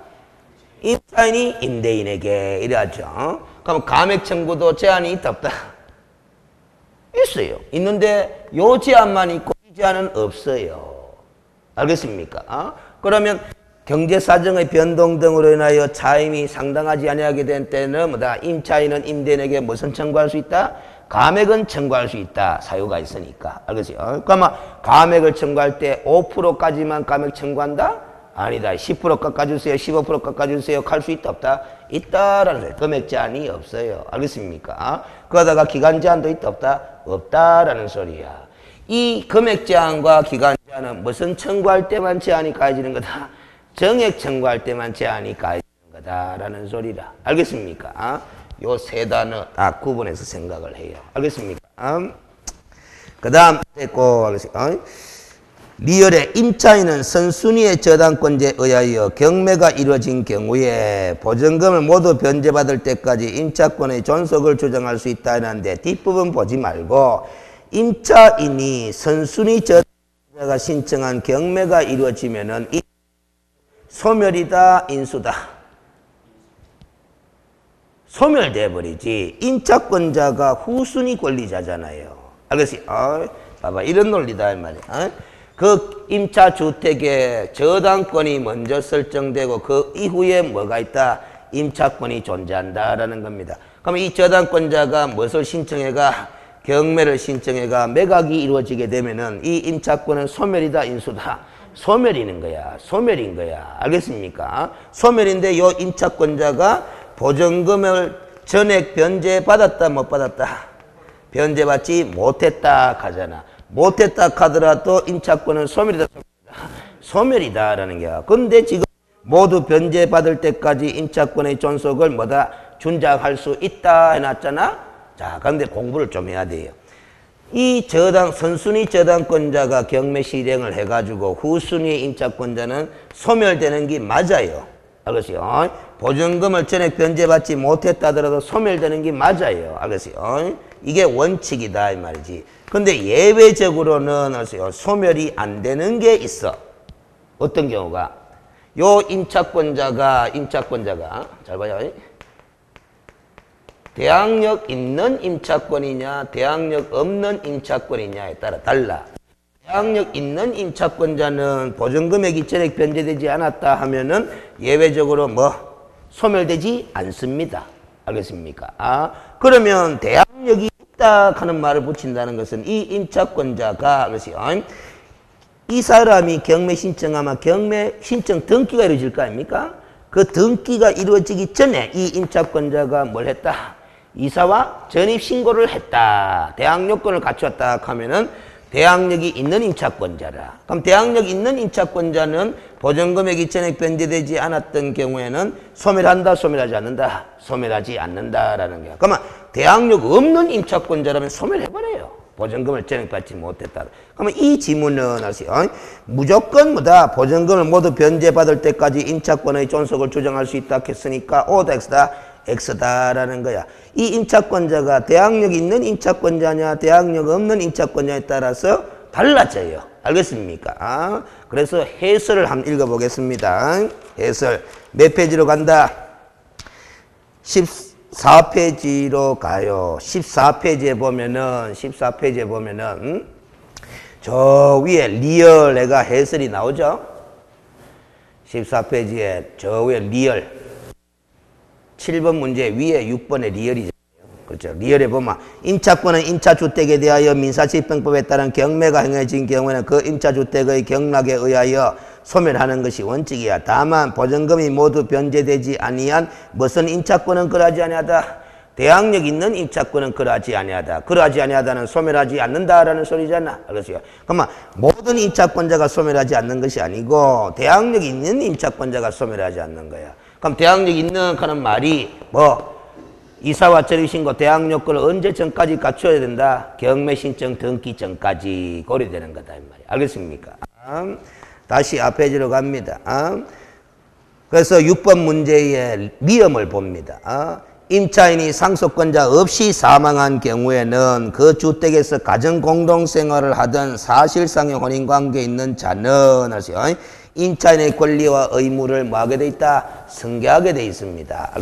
임차인이 임대인에게 이래야죠. 그럼 감액 청구도 제한이 있다, 없다? 있어요. 있는데 요 제한만 있고 이 제한은 없어요. 알겠습니까? 그러면 경제사정의 변동 등으로 인하여 자임이 상당하지 아니하게 된 때는 뭐다? 임차인은 임대인에게 무슨 청구할 수 있다? 감액은 청구할 수 있다. 사유가 있으니까. 알겠어요? 그러면 감액을 청구할 때 5%까지만 감액 청구한다? 아니다. 10% 깎아주세요. 15% 깎아주세요. 할 수 있다, 없다? 있다라는 거예요. 금액 제한이 없어요. 알겠습니까? 그러다가 기간 제한도 있다, 없다? 없다라는 소리야. 이 금액 제한과 기간 제한은 무슨 청구할 때만 제한이 가해지는 거다? 정액 청구할 때만 제한이 가해지는 거다라는 소리다. 알겠습니까? 요 세 단어 다 구분해서 생각을 해요. 알겠습니까? 그 다음 됐고, 알겠습니까? 리얼의 임차인은 선순위의 저당권자에 의하여 경매가 이루어진 경우에 보증금을 모두 변제받을 때까지 임차권의 존속을 주장할 수 있다 하는데 뒷부분 보지 말고 임차인이 선순위 저당권자가 신청한 경매가 이루어지면은 소멸이다, 인수다? 소멸돼 버리지. 임차권자가 후순위 권리자잖아요. 알겠어요? 봐봐, 이런 논리다 이 말이야. 그 임차주택에 저당권이 먼저 설정되고 그 이후에 뭐가 있다? 임차권이 존재한다라는 겁니다. 그럼 이 저당권자가 무엇을 신청해가? 경매를 신청해가 매각이 이루어지게 되면은 이 임차권은 소멸이다, 인수다? 소멸이는 거야. 소멸인 거야. 알겠습니까? 소멸인데 요 임차권자가 보증금을 전액 변제받았다, 못 받았다? 변제받지 못했다 하잖아. 못했다 하더라도 임차권은 소멸이다, 소멸이다라는 거야. 근데 지금 모두 변제받을 때까지 임차권의 존속을 뭐다? 준장할 수 있다 해놨잖아. 자, 그런데 공부를 좀 해야 돼요. 이 선순위 저당권자가 경매 실행을 해가지고 후순위의 임차권자는 소멸되는 게 맞아요. 알겠어요? 보증금을 전액 변제받지 못했다 하더라도 소멸되는 게 맞아요. 알겠어요? 이게 원칙이다 이 말이지. 근데 예외적으로는 소멸이 안 되는 게 있어. 어떤 경우가? 요 임차권자가 잘 봐요. 대항력 있는 임차권이냐 대항력 없는 임차권이냐에 따라 달라. 대항력 있는 임차권자는 보증금액이 전액 변제되지 않았다 하면은 예외적으로 소멸되지 않습니다. 알겠습니까? 그러면 대항력이 있다 하는 말을 붙인다는 것은 이 임차권자가 이 사람이 경매 신청하면 경매 신청 등기가 이루어질 거 아닙니까? 그 등기가 이루어지기 전에 이 임차권자가 뭘 했다? 이사와 전입신고를 했다. 대항력권을 갖추었다 하면은 대항력이 있는 임차권자라. 그럼 대항력 있는 임차권자는 보증금액이 전액 변제되지 않았던 경우에는 소멸한다, 소멸하지 않는다? 소멸하지 않는다라는 거야. 그러면 대항력 없는 임차권자라면 소멸해버려요. 보증금을 전액받지 못했다. 그러면 이 지문은 아세요? 무조건 뭐다? 보증금을 모두 변제받을 때까지 임차권의 존속을 주장할 수 있다 했으니까 O다 X다? X다라는 거야. 이 임차권자가 대항력이 있는 임차권자냐 대항력 없는 임차권자에 따라서 달라져요. 알겠습니까? 그래서 해설을 한번 읽어보겠습니다. 해설 몇 페이지로 간다? 14페이지로 가요. 14페이지에 보면은 저 위에 리얼 애가 해설이 나오죠? 14페이지에 저 위에 리얼 7번 문제 위에 6번에 리얼이죠. 그렇죠. 리얼에 보면 임차권은 임차주택에 대하여 민사집행법에 따른 경매가 행해진 경우에는 그 임차주택의 경락에 의하여 소멸하는 것이 원칙이야. 다만 보증금이 모두 변제되지 아니한 무슨 임차권은 그러하지 아니하다. 대항력 있는 임차권은 그러하지 아니하다. 그러하지 아니하다는 소멸하지 않는다라는 소리잖아. 알겠어요? 그러면 모든 임차권자가 소멸하지 않는 것이 아니고 대항력 있는 임차권자가 소멸하지 않는 거야. 그럼 대항력 있는 하는 말이 뭐 이사와 처리 신고 대항력권을 언제 전까지 갖춰야 된다? 경매 신청 등기 전까지 고려되는 거다 이 말이야. 알겠습니까? 다시 앞페이지로 갑니다. 그래서 6번 문제의 위험을 봅니다. 임차인이 상속권자 없이 사망한 경우에는 그 주택에서 가정 공동생활을 하던 사실상의 혼인관계에 있는 자는 아세요? 임차인의 권리와 의무를 뭐하게 돼 있다? 승계하게 돼 있습니다.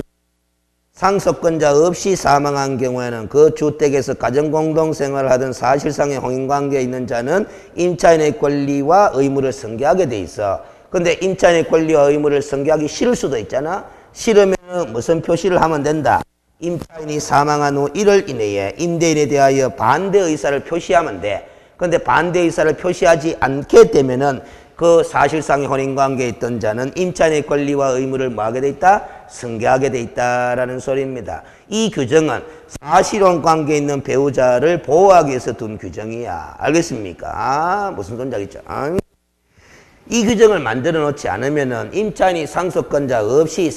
상속권자 없이 사망한 경우에는 그 주택에서 가정공동생활을 하던 사실상의 혼인관계에 있는 자는 임차인의 권리와 의무를 승계하게 돼 있어. 근데 임차인의 권리와 의무를 승계하기 싫을 수도 있잖아. 싫으면 무슨 표시를 하면 된다? 임차인이 사망한 후 1월 이내에 임대인에 대하여 반대 의사를 표시하면 돼. 근데 반대 의사를 표시하지 않게 되면은 그 사실상의 혼인관계에 있던 자는 임차인의 권리와 의무를 뭐하게 돼 있다? 승계하게 돼 있다라는 소리입니다. 이 규정은 사실혼 관계에 있는 배우자를 보호하기 위해서 둔 규정이야. 알겠습니까? 무슨 소리인지 알겠죠? 이 규정을 만들어 놓지 않으면은 임차인이 상속권자 없이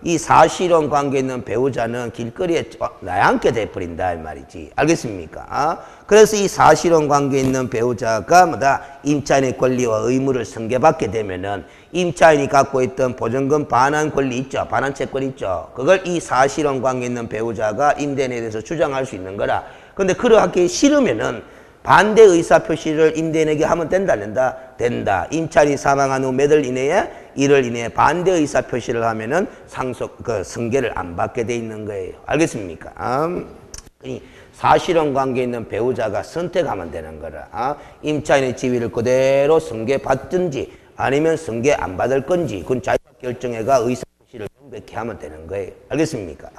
이 사실혼 관계에 있는 배우자는 길거리에 나앉게 돼버린다 이 말이지. 알겠습니까? 그래서 이 사실혼 관계에 있는 배우자가 뭐다? 임차인의 권리와 의무를 승계받게 되면은 임차인이 갖고 있던 보증금 반환 권리 있죠. 반환 채권 있죠. 그걸 이 사실혼 관계에 있는 배우자가 임대인에 대해서 주장할 수 있는 거라. 근데 그러하기 싫으면은 반대 의사 표시를 임대인에게 하면 된다, 안 된다? 된다. 임차인이 사망한 후 몇 월 이내에 1월 이내에 반대 의사 표시를 하면은 승계를 안 받게 돼 있는 거예요. 알겠습니까? 사실혼 관계에 있는 배우자가 선택하면 되는 거라. 임차인의 지위를 그대로 승계 받든지 아니면 승계 안 받을 건지 그건 자기가 결정해가 의사 표시를 명백히 하면 되는 거예요. 알겠습니까?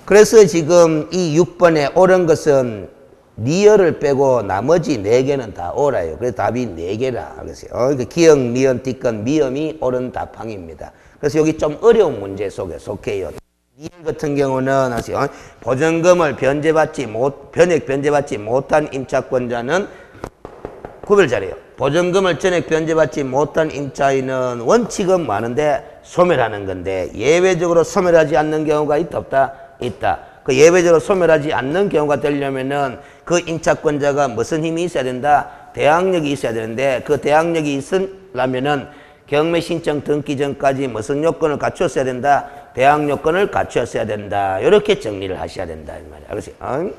그래서 지금 이 6번에 옳은 것은 리얼을 빼고 나머지 4개는 다 옳아요. 그래서 답이 4개라. 알겠어요? 기역, 니은, 띠건, 미음이 옳은 답항입니다. 그래서 여기 좀 어려운 문제 속에 속해요. 리얼 같은 경우는 아세요? 보증금을 변액 변제받지 못한 임차권자는 구별 잘해요. 보증금을 전액 변제받지 못한 임차인은 원칙은 많은데 소멸하는 건데 예외적으로 소멸하지 않는 경우가 있다 없다? 있다. 그 예외적으로 소멸하지 않는 경우가 되려면은 그 임차권자가 무슨 힘이 있어야 된다? 대항력이 있어야 되는데 그 대항력이 있으려면은 경매 신청 등기 전까지 무슨 요건을 갖췄어야 된다? 대항 요건을 갖췄어야 된다. 이렇게 정리를 하셔야 된다 이 말이야. 알겠어요?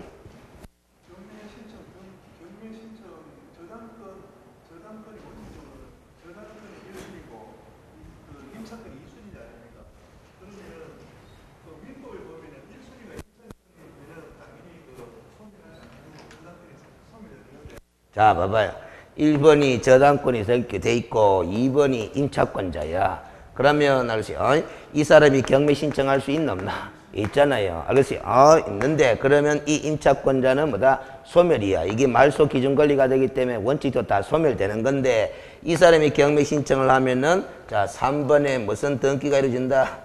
자, 봐봐요. 1번이 저당권이 돼 있고 2번이 임차권자야. 그러면 알겠어요? 이 사람이 경매 신청할 수 있나 없나? 있잖아요. 알겠어요? 있는데 그러면 이 임차권자는 뭐다? 소멸이야. 이게 말소 기준 권리가 되기 때문에 원칙도 다 소멸되는 건데 이 사람이 경매 신청을 하면은 자 3번에 무슨 등기가 이루어진다?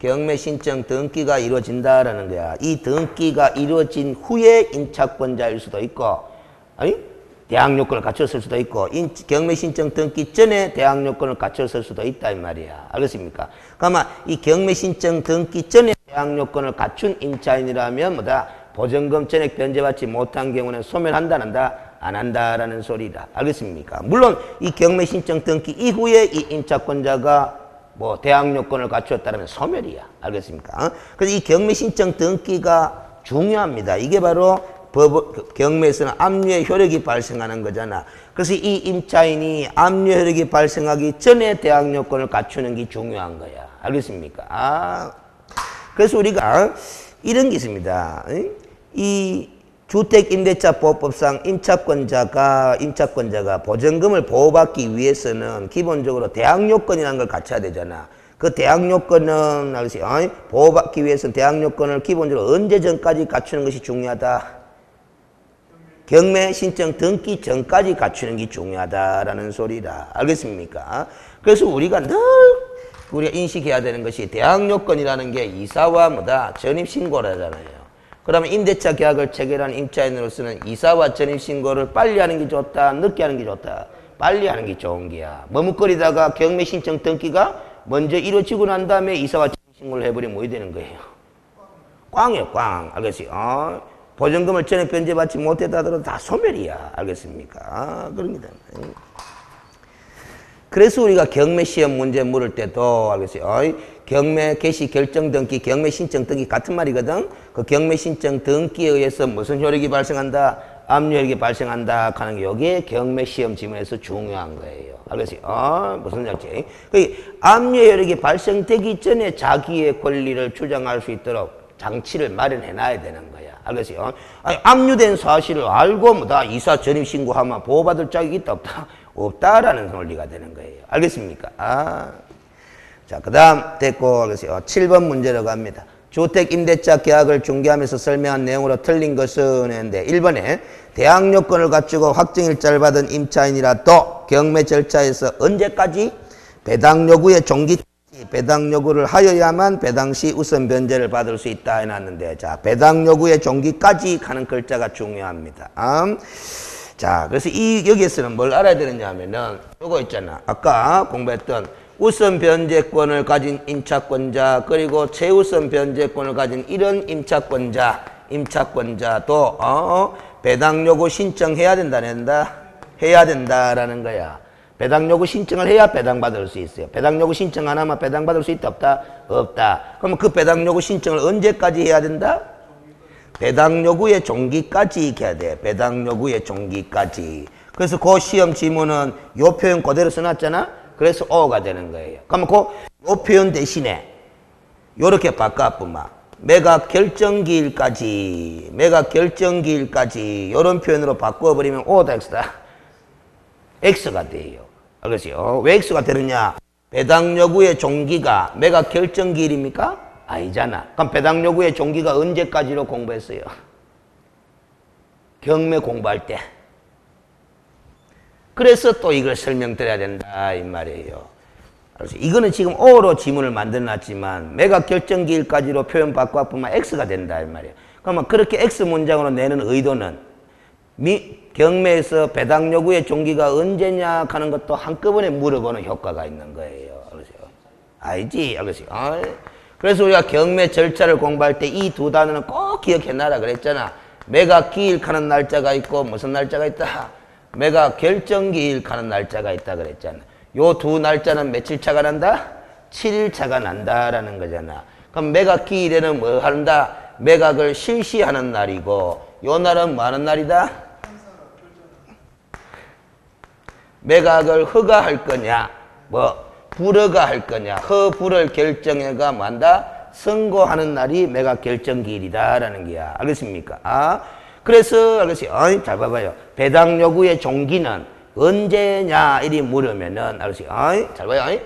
경매 신청 등기가 이루어진다라는 거야. 이 등기가 이루어진 후에 임차권자일 수도 있고 아니? 대항 요건을 갖췄을 수도 있고 경매 신청 등기 전에 대항 요건을 갖췄을 수도 있다 이 말이야. 알겠습니까? 그러면 이 경매 신청 등기 전에 대항 요건을 갖춘 임차인이라면 뭐다? 보증금 전액 변제받지 못한 경우는 소멸한다, 안 한다? 안 한다라는 소리다. 알겠습니까? 물론 이 경매 신청 등기 이후에 이 임차권자가 뭐 대항 요건을 갖추었다면 소멸이야. 알겠습니까? 그래서 이 경매 신청 등기가 중요합니다. 이게 바로 경매에서는 압류의 효력이 발생하는 거잖아. 그래서 이 임차인이 압류 효력이 발생하기 전에 대항 요건을 갖추는 게 중요한 거야. 알겠습니까? 그래서 우리가 이런 게 있습니다. 이 주택임대차보호법상 임차권자가 보전금을 보호받기 위해서는 기본적으로 대항 요건이라는 걸 갖춰야 되잖아. 그 대항 요건은 보호받기 위해서는 대항 요건을 기본적으로 언제 전까지 갖추는 것이 중요하다. 경매 신청 등기 전까지 갖추는 게 중요하다라는 소리다. 알겠습니까? 그래서 우리가 늘 우리가 인식해야 되는 것이 대항 요건이라는 게 이사와 뭐다? 전입신고라잖아요. 그러면 임대차 계약을 체결한 임차인으로서는 이사와 전입신고를 빨리 하는 게 좋다, 늦게 하는 게 좋다? 빨리 하는 게 좋은 게야. 머뭇거리다가 경매 신청 등기가 먼저 이루어지고 난 다음에 이사와 전입신고를 해버리면 뭐 되는 거예요? 꽝이에요, 꽝. 알겠어요? 보증금을 전액 변제받지 못했다 하더라도 다 소멸이야. 알겠습니까? 그런 게 됩니다. 그래서 우리가 경매 시험 문제 물을 때도 알겠어요? 경매 개시 결정 등기, 경매 신청 등기 같은 말이거든. 그 경매 신청 등기에 의해서 무슨 효력이 발생한다? 압류 효력이 발생한다 하는 게 여기에 경매 시험 지문에서 중요한 거예요. 알겠어요? 무슨 말인지. 압류 효력이 발생되기 전에 자기의 권리를 주장할 수 있도록 장치를 마련해 놔야 되는 거야. 알겠어요? 압류된 사실을 알고 뭐다 이사 전입 신고하면 보호받을 자격이 있다 없다? 없다라는 논리가 되는 거예요. 알겠습니까? 자, 그 다음 됐고, 알겠어요? 7번 문제로 갑니다. 주택임대차 계약을 중개하면서 설명한 내용으로 틀린 것은 했는데 1번에 대항 요건을 갖추고 확정일자를 받은 임차인이라도 경매 절차에서 언제까지 배당 요구의 종기까지 배당 요구를 하여야만 배당 시 우선 변제를 받을 수 있다 해놨는데, 자, 배당 요구의 종기까지 하는 글자가 중요합니다. 자, 그래서 여기에서는 뭘 알아야 되느냐 하면은 요거 있잖아. 아까 공부했던 우선 변제권을 가진 임차권자, 그리고 최우선 변제권을 가진 이런 임차권자도 배당 요구 신청해야 된다, 낸다? 해야 된다라는 거야. 배당 요구 신청을 해야 배당 받을 수 있어요. 배당 요구 신청 안 하면 배당 받을 수 있다, 없다? 없다. 그러면 그 배당 요구 신청을 언제까지 해야 된다? 배당 요구의 종기까지 해야 돼. 배당 요구의 종기까지. 그래서 그 시험 지문은 요 표현 그대로 써놨잖아? 그래서 O가 되는 거예요. 그러면 요 표현 대신에 요렇게 바꿔보면 매각 결정기일까지 요런 표현으로 바꿔버리면 O다, X다? X가 돼요. 알겠어요? 왜 X가 되느냐? 배당 요구의 종기가 매각 결정기일입니까? 아니잖아. 그럼 배당 요구의 종기가 언제까지로 공부했어요? 경매 공부할 때. 그래서 또 이걸 설명드려야 된다 이 말이에요. 그래서 이거는 지금 O로 지문을 만들어놨지만 매각 결정기일까지로 표현 바꿔보면 X가 된다 이 말이에요. 그러면 그렇게 X 문장으로 내는 의도는 경매에서 배당 요구의 종기가 언제냐 하는 것도 한꺼번에 물어보는 효과가 있는 거예요. 알겠어요? 알지? 알겠어요? 그래서 우리가 경매 절차를 공부할 때 이 두 단어는 꼭 기억해놔라 그랬잖아. 매각 기일 가는 날짜가 있고 무슨 날짜가 있다? 매각 결정기일 가는 날짜가 있다 그랬잖아. 요 두 날짜는 며칠 차가 난다? 7일 차가 난다라는 거잖아. 그럼 매각 기일에는 뭐 한다? 매각을 실시하는 날이고 요 날은 뭐 하는 날이다? 매각을 허가할 거냐? 불허가할 거냐? 허불을 결정해가 뭐한다? 선고하는 날이 매각 결정기일이다라는 게야. 알겠습니까? 그래서 알겠어요? 잘 봐봐요. 배당 요구의 종기는 언제냐 이리 물으면은 알겠어요? 잘 봐요.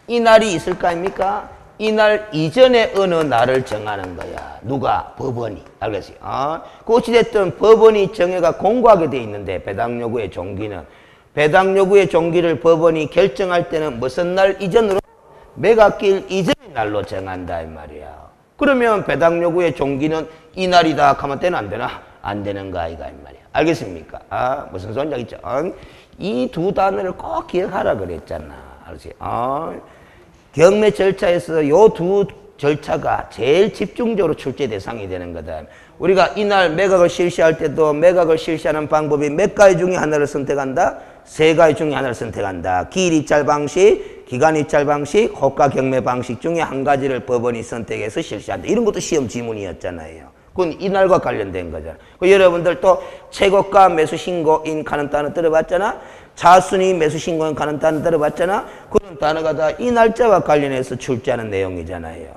이 날이 있을 거 아닙니까? 이 날 이전에 어느 날을 정하는 거야. 누가? 법원이. 알겠어요? 그 어찌됐든 법원이 정해가 공고하게 돼 있는데 배당 요구의 종기는 배당 요구의 종기를 법원이 결정할 때는 무슨 날 이전으로? 매각기일 이전의 날로 정한다 이 말이야. 그러면 배당 요구의 종기는 이 날이다 하면 되나 안 되나? 안 되는 거 아이가 이 말이야. 알겠습니까? 무슨 소리냐 있죠? 이 두 단어를 꼭 기억하라 그랬잖아. 알겠어요? 경매 절차에서 요 두 절차가 제일 집중적으로 출제 대상이 되는 거다. 우리가 이날 매각을 실시할 때도 매각을 실시하는 방법이 몇 가지 중에 하나를 선택한다? 세 가지 중에 하나를 선택한다. 기일 입찰 방식, 기간 입찰 방식, 호가 경매 방식 중에 한 가지를 법원이 선택해서 실시한다. 이런 것도 시험 지문이었잖아요. 그건 이날과 관련된 거잖아. 여러분들 또 최고가 매수 신고인 가는 단어 들어봤잖아? 자순위 매수 신고인 가는 단어 들어봤잖아? 그런 단어가 다 이 날짜와 관련해서 출제하는 내용이잖아요.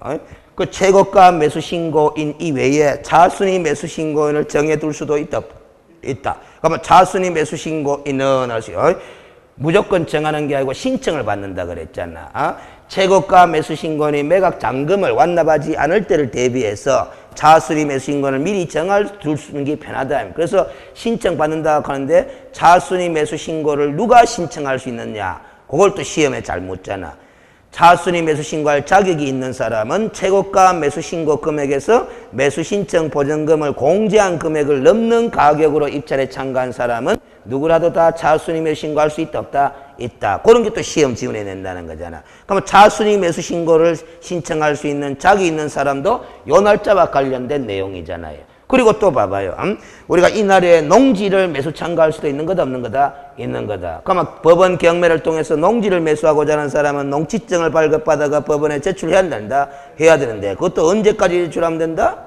그 최고가 매수 신고인 이외에 자순위 매수 신고인을 정해둘 수도 있다. 그러면 자순위 매수 신고인은 무조건 정하는 게 아니고 신청을 받는다 그랬잖아. 최고가 매수 신고인이 매각 잔금을 완납하지 않을 때를 대비해서 자순위 매수 신고인을 미리 두는 게 편하다. 그래서 신청받는다 하는데 자순위 매수 신고를 누가 신청할 수 있느냐? 그걸 또 시험에 잘 묻잖아. 자순위 매수 신고할 자격이 있는 사람은 최고가 매수 신고 금액에서 매수 신청 보전금을 공제한 금액을 넘는 가격으로 입찰에 참가한 사람은 누구라도 다 자순위 매수 신고할 수 있다 없다? 있다. 그런 게 또 시험 지원해 낸다는 거잖아. 그러면 자순위 매수 신고를 신청할 수 있는 자격이 있는 사람도 요 날짜와 관련된 내용이잖아요. 그리고 또 봐봐요. 우리가 이날에 농지를 매수 참가할 수도 있는 거다 없는 거다? 있는 거다. 그러면 법원 경매를 통해서 농지를 매수하고자 하는 사람은 농지증을 발급받아가 법원에 제출해야 된다? 해야 되는데 그것도 언제까지 제출하면 된다?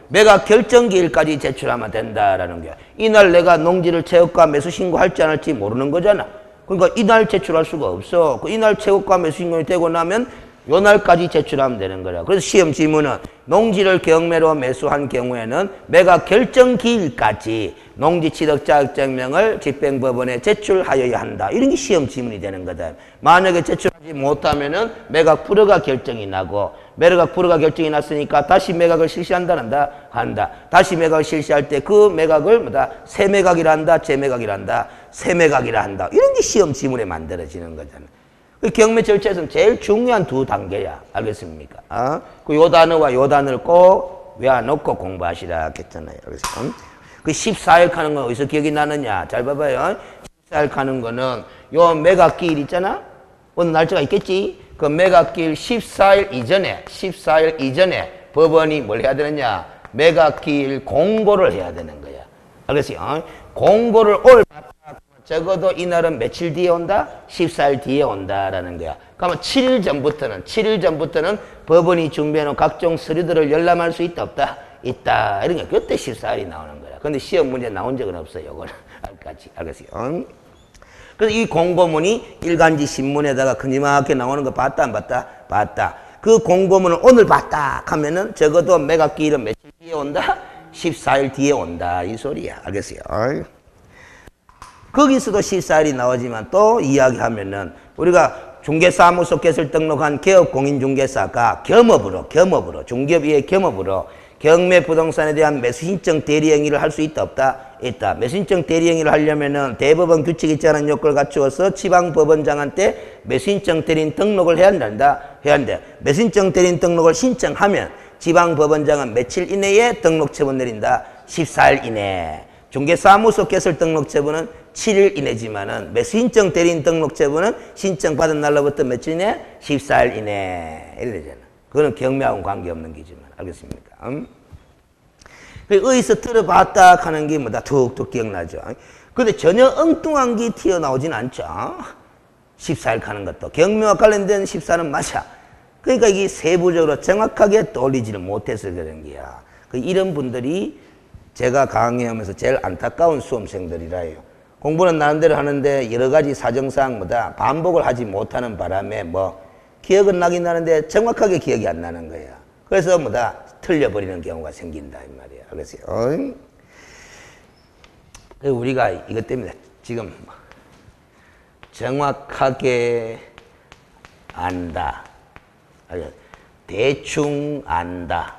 매각 결정기일까지 제출하면 된다라는 거야. 이날 내가 농지를 최고가 매수 신고할지 안 할지 모르는 거잖아. 그러니까 이날 제출할 수가 없어. 이날 최고가 매수 신고이 되고 나면 요 날까지 제출하면 되는 거라. 그래서 시험 지문은 농지를 경매로 매수한 경우에는 매각 결정 기일까지 농지 취득 자격증명을 집행법원에 제출하여야 한다. 이런 게 시험 지문이 되는 거다. 만약에 제출하지 못하면은 매각 불허가 결정이 나고 매각 불허가 결정이 났으니까 다시 매각을 실시한다 한다. 다시 매각을 실시할 때 그 매각을 새 매각이라 한다, 재매각이라 한다, 새 매각이라 한다. 이런 게 시험 지문에 만들어지는 거잖아. 경매 절차에서는 제일 중요한 두 단계야. 알겠습니까? 요 단어와 요 단어를 꼭 외워놓고 공부하시라 했잖아요. 그래서 그 14일 가는 건 어디서 기억이 나느냐? 잘 봐봐요. 14일 가는 거는 요 매각기일 있잖아? 어느 날짜가 있겠지? 그 매각기일 14일 이전에 법원이 뭘 해야 되느냐? 매각기일 공고를 해야 되는 거야. 알겠어요? 공고를 올 적어도 이날은 며칠 뒤에 온다? 14일 뒤에 온다라는 거야. 그러면 7일 전부터는 법원이 준비해놓은 각종 서류들을 열람할 수 있다 없다? 있다. 이런 게 그때 14일이 나오는 거야. 근데 시험 문제 나온 적은 없어요. 요거는. 알겠어요? 그래서 이 공고문이 일간지 신문에다가 그니막하게 나오는 거 봤다 안 봤다? 봤다. 그 공고문을 오늘 봤다 하면은 적어도 매각기일은 며칠 뒤에 온다? 14일 뒤에 온다. 이 소리야. 알겠어요? 거기서도 14일이 나오지만 또 이야기하면은 우리가 중개사무소 개설 등록한 개업공인중개사가 겸업으로 중개업의 겸업으로 경매 부동산에 대한 매수신청 대리행위를 할 수 있다 없다? 있다. 매수신청 대리행위를 하려면은 대법원 규칙이 있자는 요건을 갖추어서 지방법원장한테 매수신청 대리인 등록을 해야 한다. 해야 한대. 매수신청 대리인 등록을 신청하면 지방법원장은 며칠 이내에 등록 처분 내린다. 14일 이내. 중개사무소 개설 등록 처분은 7일 이내지만은 매수신청 대리인 등록 처분은 신청받은 날로부터 며칠 이내? 14일 이내. 이래 되잖아. 그거는 경매하고는 관계없는 게지만. 알겠습니까? 어디서 들어봤다 하는 게 뭐다 툭툭 기억나죠. 근데 전혀 엉뚱한 게 튀어나오진 않죠. 14일 가는 것도. 경매와 관련된 14는 맞아. 그러니까 이게 세부적으로 정확하게 떠올리지를 못해서 그런 게야. 이런 분들이 제가 강의하면서 제일 안타까운 수험생들이라요. 공부는 나름대로 하는데 여러 가지 사정상 반복을 하지 못하는 바람에 기억은 나긴 나는데 정확하게 기억이 안 나는 거야. 그래서 틀려버리는 경우가 생긴다 이 말이야. 알겠어요? 우리가 이것 때문에 지금 정확하게 안다. 대충 안다.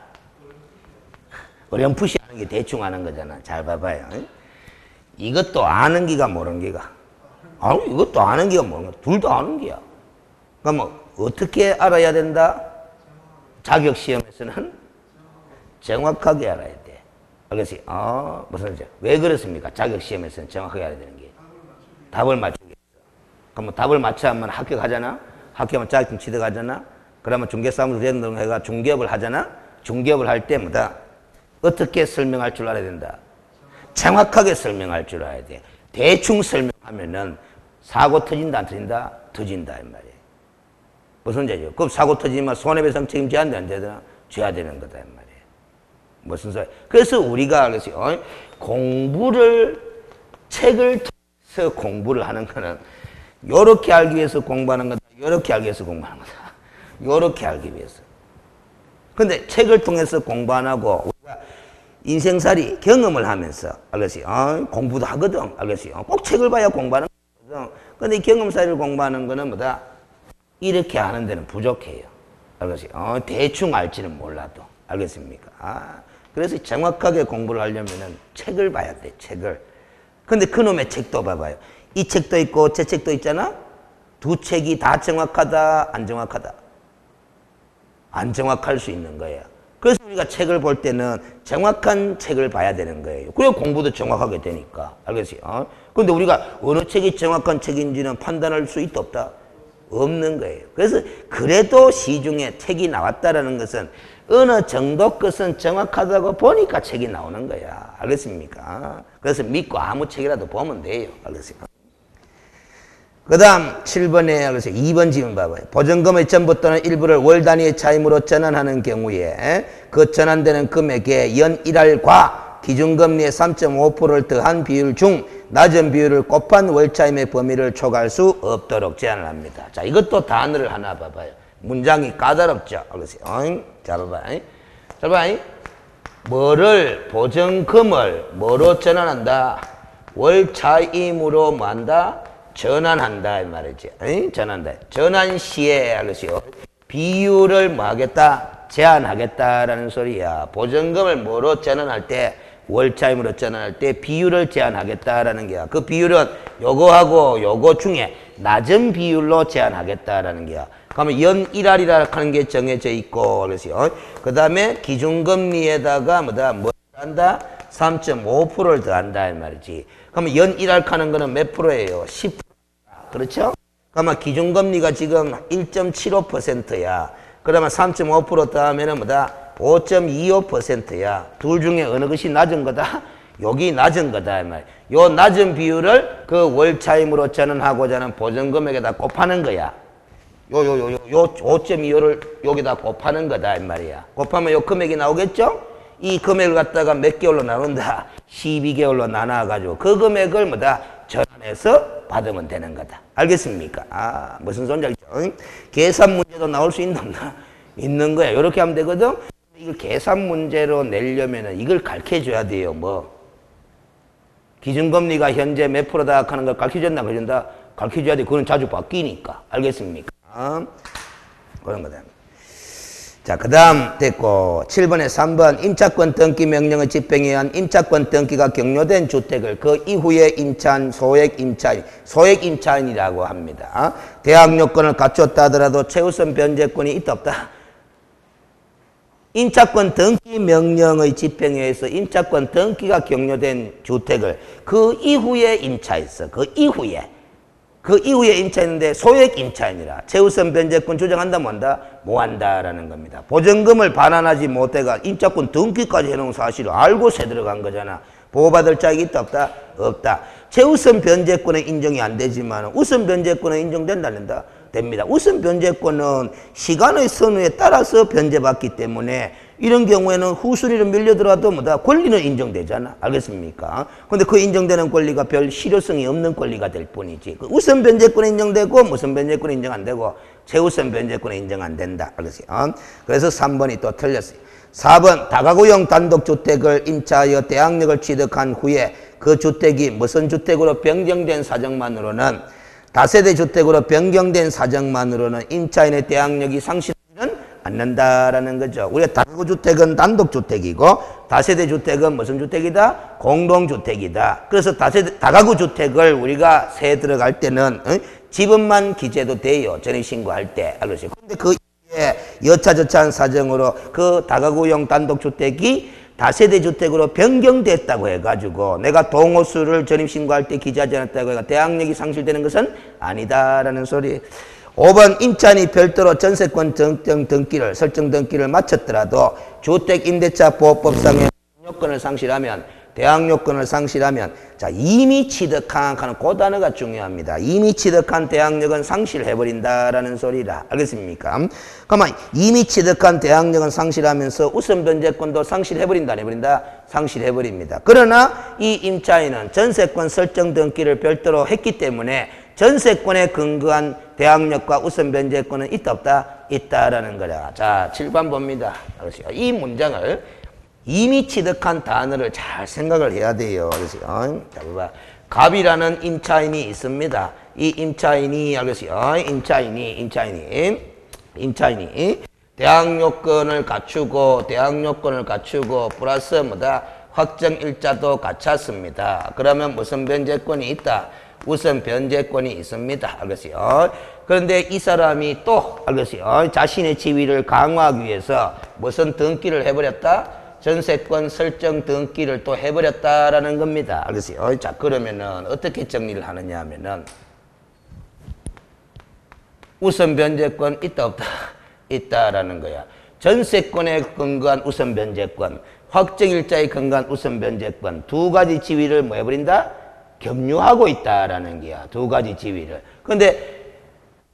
어렴풋이 아는 게 대충 아는 거잖아. 잘 봐봐요. 이것도 아는 기가 모르는 기가. 이것도 아는 기가 모르는 기가. 둘 다 아는 기야. 그러면 어떻게 알아야 된다? 자격시험에서는 정확하게 알아야 돼. 알겠어요? 무슨 말이죠? 왜 그렇습니까? 자격시험에서는 정확하게 알아야 되는 게. 답을 맞추겠어. 그럼 답을 맞춰야만 합격하잖아? 학교만 자격증 취득하잖아. 그러면 중개사무소 등록해가 중개업을 하잖아. 중개업을 할 때 뭐다? 어떻게 설명할 줄 알아야 된다. 정확하게 설명할 줄 알아야 돼. 대충 설명하면은 사고 터진다 안 터진다? 터진다 이 말이야. 무슨 죄죠? 그럼 사고 터지면 손해배상 책임져야 안 되나? 져야 되는 거다 이 말이야. 무슨 소리? 그래서 우리가 그래서 공부를 책을 통해서 공부를 하는 거는 요렇게 알기 위해서 공부하는 거다. 요렇게 알기 위해서 공부하는 거다. 요렇게 알기 위해서. 근데 책을 통해서 공부 안 하고 우리가 인생살이 경험을 하면서 알겠어요. 공부도 하거든. 알겠어요. 꼭 책을 봐야 공부하는 거거든. 근데 이 경험살이를 공부하는 거는 뭐다? 이렇게 하는 데는 부족해요. 알겠어요. 대충 알지는 몰라도. 알겠습니까? 그래서 정확하게 공부를 하려면은 책을 봐야 돼. 책을. 근데 그놈의 책도 봐봐요. 이 책도 있고 제 책도 있잖아. 두 책이 다 정확하다, 안 정확하다? 안 정확할 수 있는 거예요. 그래서 우리가 책을 볼 때는 정확한 책을 봐야 되는 거예요. 그래야 공부도 정확하게 되니까. 알겠어요? 근데 우리가 어느 책이 정확한 책인지는 판단할 수 있다 없다? 없는 거예요. 그래서 그래도 시중에 책이 나왔다라는 것은 어느 정도 것은 정확하다고 보니까 책이 나오는 거야. 알겠습니까? 그래서 믿고 아무 책이라도 보면 돼요. 알겠습니까? 그 다음 7번에 그래서 2번 질문 봐봐요. 보증금의 전부 또는 일부를 월 단위의 차임으로 전환하는 경우에 그 전환되는 금액에 연 1할과 기준금리의 3.5%를 더한 비율 중 낮은 비율을 곱한 월차임의 범위를 초과할 수 없도록 제한을 합니다. 자, 이것도 단어를 하나 봐봐요. 문장이 까다롭죠? 알겠어요? 자, 봐봐요. 자, 봐봐요. 뭐를, 보증금을 뭐로 전환한다? 월차임으로 뭐 한다? 전환한다 이 말이지. 전환한다. 전환 시에 알겠어요. 비율을 뭐 하겠다? 제한하겠다라는 소리야. 보증금을 뭐로 전환할 때? 월차임으로 전환할 때 비율을 제한하겠다라는 게야. 그 비율은 요거하고 요거 중에 낮은 비율로 제한하겠다라는 게야. 그러면 연 1할이라 하는 게 정해져 있고 그래서요. 그 다음에 기준금리에다가 뭐다? 뭐 한다? 3.5%를 더한다 이 말이지. 그러면 연 1할 하는 거는 몇 프로예요? 10%. 그렇죠? 그러면 기준금리가 지금 1.75%야. 그러면 3.5% 더하면은 뭐다? 5.25%야. 둘 중에 어느 것이 낮은 거다? 여기 낮은 거다. 이 말. 요 낮은 비율을 그 월차임으로 전환하고자 하는 보증금액에다 곱하는 거야. 요 5.25를 여기다 곱하는 거다. 이 말이야. 곱하면 요 금액이 나오겠죠? 이 금액을 갖다가 몇 개월로 나눈다? 12개월로 나눠가지고 그 금액을 뭐다? 전환해서 받으면 되는 거다. 알겠습니까? 무슨 소리인지 알죠? 계산 문제도 나올 수 있는가? 있는 거야. 이렇게 하면 되거든? 이걸 계산 문제로 내려면은 이걸 가르쳐 줘야 돼요. 뭐. 기준금리가 현재 몇 프로다 하는 걸 가르쳐 줬나? 가르쳐 줘야 돼. 그건 자주 바뀌니까. 알겠습니까? 그런 거다. 자, 그 다음 됐고 7번에 3번 임차권 등기 명령의 집행에 의한 임차권 등기가 격려된 주택을 그 이후에 임차한 소액 임차인, 소액 임차인이라고 합니다. 대학 요건을 갖췄다 하더라도 최우선 변제권이 있다 없다? 임차권 등기 명령의 집행에 의해서 임차권 등기가 격려된 주택을 그 이후에 임차했어. 그 이후에 임차했는데 소액 임차인이라 최우선 변제권 주장한다 뭐한다? 뭐한다라는 겁니다. 보증금을 반환하지 못해가 임차권 등기까지 해놓은 사실을 알고서 들어간 거잖아. 보호받을 자격이 있다 없다? 없다. 최우선 변제권은 인정이 안 되지만 우선 변제권은 인정된다 안 된다? 됩니다. 우선 변제권은 시간의 선우에 따라서 변제받기 때문에 이런 경우에는 후순위로 밀려들어도 뭐다? 권리는 인정되잖아. 알겠습니까? 근데 그 인정되는 권리가 별 실효성이 없는 권리가 될 뿐이지. 그 우선 변제권은 인정되고 무선 변제권은 인정 안 되고 최우선 변제권은 인정 안 된다. 알겠어요? 그래서 3번이 또 틀렸어요. 4번 다가구형 단독주택을 임차하여 대항력을 취득한 후에 그 주택이 무슨 주택으로 변경된 사정만으로는 다세대 주택으로 변경된 사정만으로는 임차인의 대항력이 상실하지는 않는다라는 거죠. 우리가 다가구 주택은 단독주택이고 다세대 주택은 무슨 주택이다? 공동주택이다. 그래서 다가구 주택을 우리가 세 들어갈 때는 지분만 기재도 돼요. 전입신고할 때. 그런데 그 이후에 여차저차한 사정으로 그 다가구형 단독주택이 다세대 주택으로 변경됐다고 해가지고 내가 동호수를 전입신고할 때 기재하지 않았다고 해가 대항력이 상실되는 것은 아니다라는 소리. 5번 임차인이 별도로 전세권 설정 등기를 마쳤더라도 주택임대차보호법상의 요건을 상실하면 대항 요건을 상실하면 자 이미 취득한 하는 그 단어가 중요합니다. 이미 취득한 대항력은 상실해버린다라는 소리라. 알겠습니까? 그러면 이미 취득한 대항력은 상실하면서 우선 변제권도 상실해버린다 안 해버린다? 상실해버립니다. 그러나 이 임차인은 전세권 설정 등기를 별도로 했기 때문에 전세권에 근거한 대항력과 우선 변제권은 있다 없다? 있다라는 거라. 자 7번 봅니다. 이 문장을 이미 취득한 단어를 잘 생각을 해야 돼요. 그래서 자 봐봐. 갑이라는 임차인이 있습니다. 이 임차인이 알겠어요. 임차인이 대항 요건을 갖추고 플러스 뭐다? 확정 일자도 갖췄습니다. 그러면 무슨 변제권이 있다? 우선 변제권이 있습니다. 알겠어요. 그런데 이 사람이 또 알겠어요. 자신의 지위를 강화하기 위해서 무슨 등기를 해버렸다? 전세권 설정 등기를 또 해버렸다라는 겁니다. 알겠어요? 자, 그러면은 어떻게 정리를 하느냐 하면은 우선 변제권 있다 없다? 있다라는 거야. 전세권에 근거한 우선 변제권, 확정일자에 근거한 우선 변제권 두 가지 지위를 뭐 해버린다? 경유하고 있다라는 거야. 두 가지 지위를. 그런데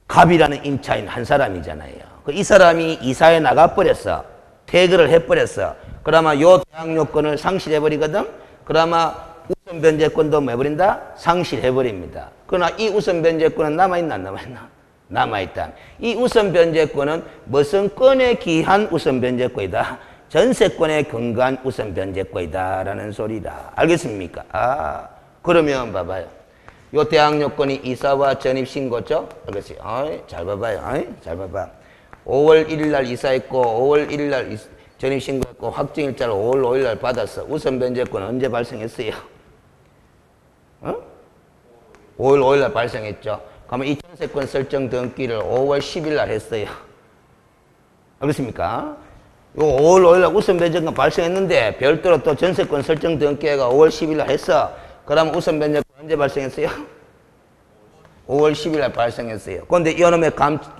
갑이라는 임차인 한 사람이잖아요. 이 사람이 이사에 나가버렸어. 퇴거를 해버렸어. 그러면 요 대항 요건을 상실해버리거든? 그러면 우선 변제권도 뭐 해버린다? 상실해버립니다. 그러나 이 우선 변제권은 남아있나 안 남아있나? 남아있다. 이 우선 변제권은 무슨 건에 기한 우선 변제권이다? 전세권에 근거한 우선 변제권이다 라는 소리다. 알겠습니까? 아, 그러면 봐봐요. 요 대항 요건이 이사와 전입신고죠? 알겠어요? 잘 봐봐요. 잘 봐봐. 5월 1일 날 이사했고 5월 1일 날 전입신고했고 확정일자를 5월 5일 날 받았어. 우선 변제권은 언제 발생했어요? 5월 5일 날 발생했죠. 그러면 이 전세권 설정 등기를 5월 10일 날 했어요. 알겠습니까? 요 5월 5일 날 우선 변제권 발생했는데 별도로 또 전세권 설정 등기가 5월 10일 날 했어. 그러면 우선 변제권 언제 발생했어요? 5월 10일 날 발생했어요. 그런데 이놈의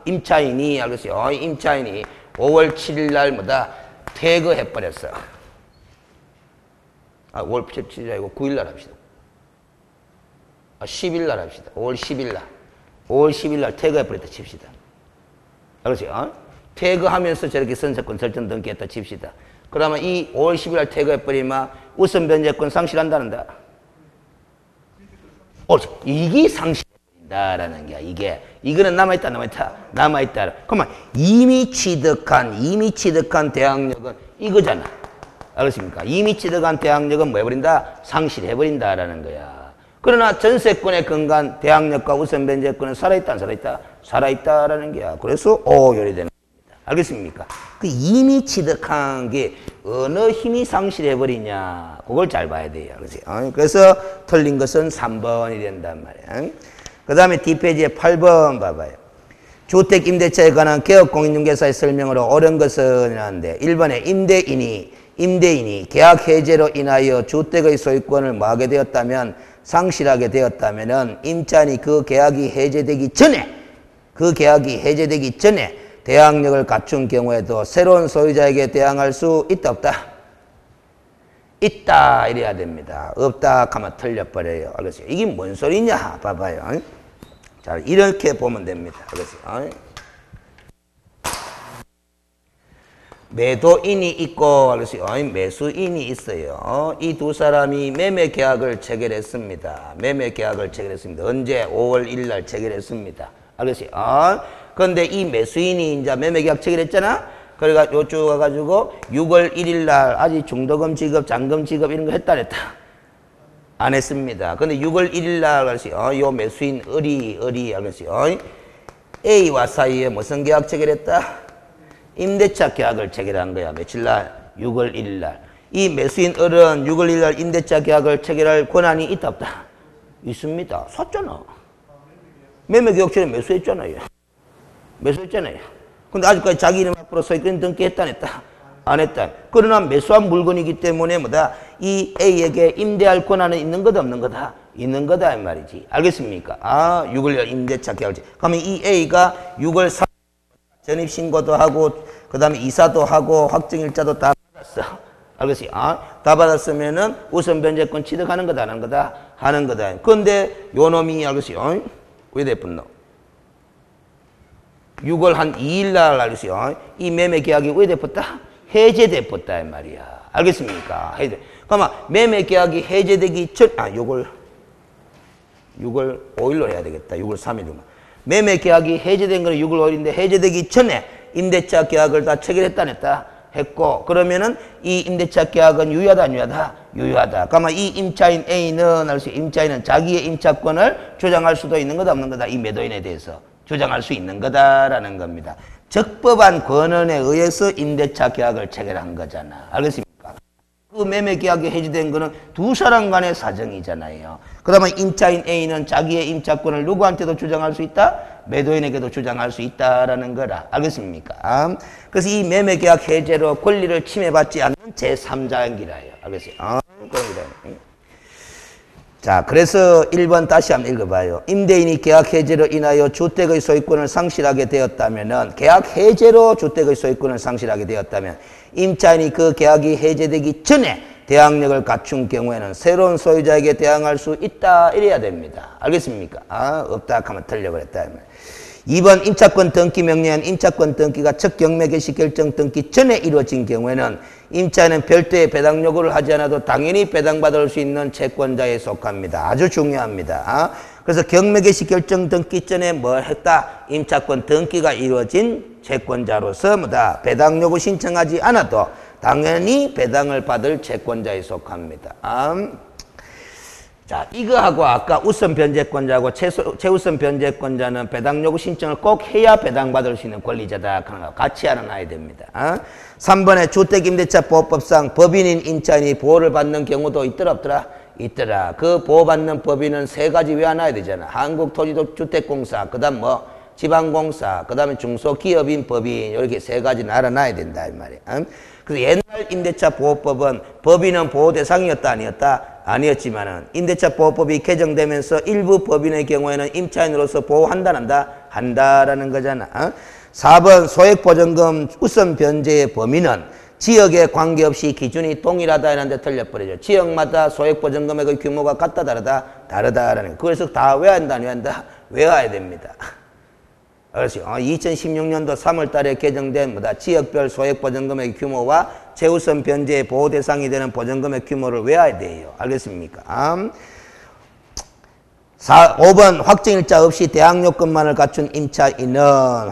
임차인이 알겠어요? 임차인이 5월 7일 날 뭐다? 퇴거해버렸어. 5월 7일 아니고 9일 날 합시다. 10일 날 합시다. 5월 10일 날. 5월 10일 날 퇴거해버렸다 칩시다. 알겠어요? 퇴거하면서 저렇게 전세권 설정 등기했다 칩시다. 그러면 이 5월 10일 날 퇴거해버리면 우선 변제권 상실한다는다. 이게 상실해버린다라는 게 이거는 남아있다 남아있다 남아있다. 그러면 이미 취득한 대항력은 이거잖아. 알겠습니까? 이미 취득한 대항력은 뭐 해버린다? 상실해버린다라는 거야. 그러나 전세권에 근거한 대항력과 우선 변제권은 살아있다 안 살아있다? 살아있다라는 거야. 그래서 요리되는 겁니다. 알겠습니까? 그 이미 취득한 게 어느 힘이 상실해버리냐 그걸 잘 봐야 돼요. 그래서 틀린 것은 3번이 된단 말이야. 그 다음에 뒷페이지에 8번 봐봐요. 주택임대차에 관한 개업공인중개사의 설명으로 옳은 것은 이라는데 1번에 임대인이 계약 해제로 인하여 주택의 소유권을 뭐하게 되었다면 상실하게 되었다면은 임차인이 그 계약이 해제되기 전에 대항력을 갖춘 경우에도 새로운 소유자에게 대항할 수 있다 없다? 있다 이래야 됩니다. 없다 하면 틀려버려요. 알겠어요? 이게 뭔 소리냐 봐봐요. 자 이렇게 보면 됩니다. 알겠어요? 매도인이 있고 알겠어요? 매수인이 있어요. 이 두 사람이 매매 계약을 체결했습니다. 언제? 5월 1일 날 체결했습니다. 알겠어요? 그런데 이 매수인이 이제 매매 계약 체결했잖아. 그러니까 요쪽 가가지고 6월 1일 날 아직 중도금 지급, 잔금 지급 이런 거 했다 안 했다? 안 했습니다. 근데 6월 1일 날 알겠어요? 요 매수인 을이 알겠어요? A와 사이에 무슨 계약 체결했다? 임대차 계약을 체결한 거야. 며칠 날? 6월 1일 날. 이 매수인 을은 6월 1일 날 임대차 계약을 체결할 권한이 있다 없다? 있습니다. 샀잖아. 매매 계약처럼 매수했잖아요. 근데 아직까지 자기 이름 앞으로 소유권 등기했다 안 했다? 안 했다. 그러나 매수한 물건이기 때문에 뭐다? 이 A에게 임대할 권한은 있는 거다 없는 거다? 있는 거다 이 말이지. 알겠습니까? 아, 6월 임대차 계약을. 그러면 이 A가 6월 3일 전입신고도 하고 그 다음에 이사도 하고 확정일자도 다 받았어. 알겠지? 아, 다 받았으면은 우선 변제권 취득하는 거다, 하는 거다? 하는 거다. 그런데 요 놈이, 알겠지? 왜 됐었노? 6월 한 2일 날, 알겠지? 이 매매 계약이 왜 됐었다? 해제됐었다, 이 말이야. 알겠습니까? 해제. 그러면 매매 계약이 해제되기 전, 6월 5일로 해야 되겠다. 6월 3일이면. 매매 계약이 해제된 거는 6월 5일인데 해제되기 전에 임대차 계약을 다 체결했다, 안 했다? 했고, 그러면은 이 임대차 계약은 유효하다, 안 유효하다? 유효하다. 그러면 이 임차인 A는, 알수 임차인은 자기의 임차권을 주장할 수도 있는 거다, 없는 거다? 이 매도인에 대해서 주장할 수 있는 거다라는 겁니다. 적법한 권한에 의해서 임대차 계약을 체결한 거잖아. 알겠습니까? 그 매매 계약이 해지된 거는 두 사람 간의 사정이잖아요. 그러면 임차인 A는 자기의 임차권을 누구한테도 주장할 수 있다? 매도인에게도 주장할 수 있다라는 거라. 알겠습니까? 그래서 이 매매 계약 해제로 권리를 침해받지 않는 제3자행기라요. 알겠어요? 그런 거다. 자, 그래서 1번 다시 한번 읽어봐요. 임대인이 계약 해제로 인하여 주택의 소유권을 상실하게 되었다면은, 계약 해제로 주택의 소유권을 상실하게 되었다면, 임차인이 그 계약이 해제되기 전에 대항력을 갖춘 경우에는 새로운 소유자에게 대항할 수 있다. 이래야 됩니다. 알겠습니까? 없다 하면 틀려버렸다. 2번 임차권 등기 명령은 임차권 등기가 첫 경매 개시 결정 등기 전에 이루어진 경우에는 임차인은 별도의 배당 요구를 하지 않아도 당연히 배당받을 수 있는 채권자에 속합니다. 아주 중요합니다. 그래서 경매 개시 결정 등기 전에 뭘 했다? 임차권 등기가 이루어진 채권자로서 뭐다? 배당 요구 신청하지 않아도 당연히 배당을 받을 채권자에 속합니다. 자, 이거하고 아까 우선 변제권자하고 최우선 변제권자는 배당 요구 신청을 꼭 해야 배당받을 수 있는 권리자다. 같이 알아놔야 됩니다. 3번에 주택임대차보호법상 법인인 임차인이 보호를 받는 경우도 있더라, 없더라? 있더라. 그 보호받는 법인은 세 가지 외워놔야 되잖아. 한국토지주택공사, 그 다음 뭐 지방공사, 그 다음에 중소기업인 법인, 이렇게 세 가지는 알아놔야 된다 이 말이야. 그래서 옛날 임대차보호법은 법인은 보호 대상이었다, 아니었다? 아니었지만은 임대차보호법이 개정되면서 일부 법인의 경우에는 임차인으로서 보호한다, 한다? 한다라는 거잖아. 4번 소액보전금 우선 변제의 범위는 지역에 관계없이 기준이 동일하다 이런데 틀려버리죠. 지역마다 소액보전금액의 규모가 같다, 다르다? 다르다라는 거. 그래서 다 외워야 한다, 안 외워야 한다? 외워야 됩니다. 그렇지. 2016년도 3월 달에 개정된 뭐다? 지역별 소액보전금액 규모와 최우선 변제의 보호 대상이 되는 보전금액 규모를 외워야 돼요. 알겠습니까? 5번 확정일자 없이 대항요건만을 갖춘 임차인은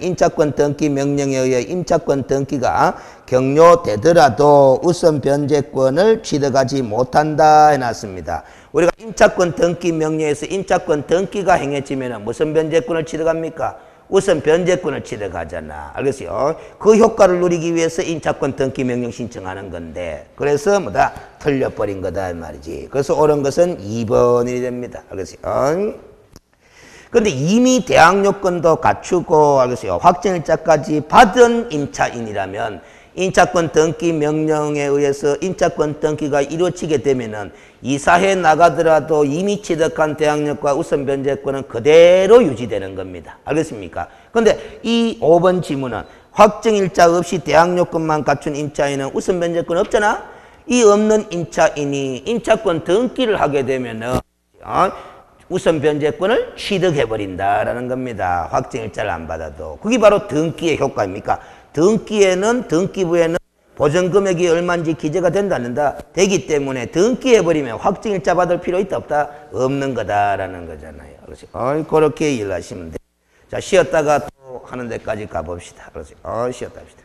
임차권 등기 명령에 의해 임차권 등기가 격려되더라도 우선 변제권을 취득하지 못한다 해놨습니다. 우리가 임차권 등기 명령에서 임차권 등기가 행해지면 무슨 변제권을 취득합니까? 우선 변제권을 취득하잖아. 알겠어요? 그 효과를 누리기 위해서 임차권 등기 명령 신청하는 건데, 그래서 뭐다? 틀려버린 거다 이 말이지. 그래서 옳은 것은 2번이 됩니다. 알겠어요? 근데 이미 대항요건도 갖추고, 알겠어요? 확정일자까지 받은 임차인이라면 임차권 등기 명령에 의해서 임차권 등기가 이루어지게 되면은 이사해 나가더라도 이미 취득한 대항력과 우선 변제권은 그대로 유지되는 겁니다. 알겠습니까? 근데 이 5번 지문은 확정일자 없이 대항요건만 갖춘 임차인은 우선 변제권 없잖아? 이 없는 임차인이 임차권 등기를 하게 되면은 우선 변제권을 취득해버린다라는 겁니다. 확정일자를 안 받아도. 그게 바로 등기의 효과입니까? 등기부에는 보전금액이 얼마인지 기재가 된다, 안 된다? 되기 때문에 등기해버리면 확정일자 받을 필요 있다, 없다? 없는 거다라는 거잖아요. 그렇지? 그렇게 이해하시면 돼요. 자, 쉬었다가 또 하는 데까지 가봅시다. 그렇지? 쉬었다 합시다.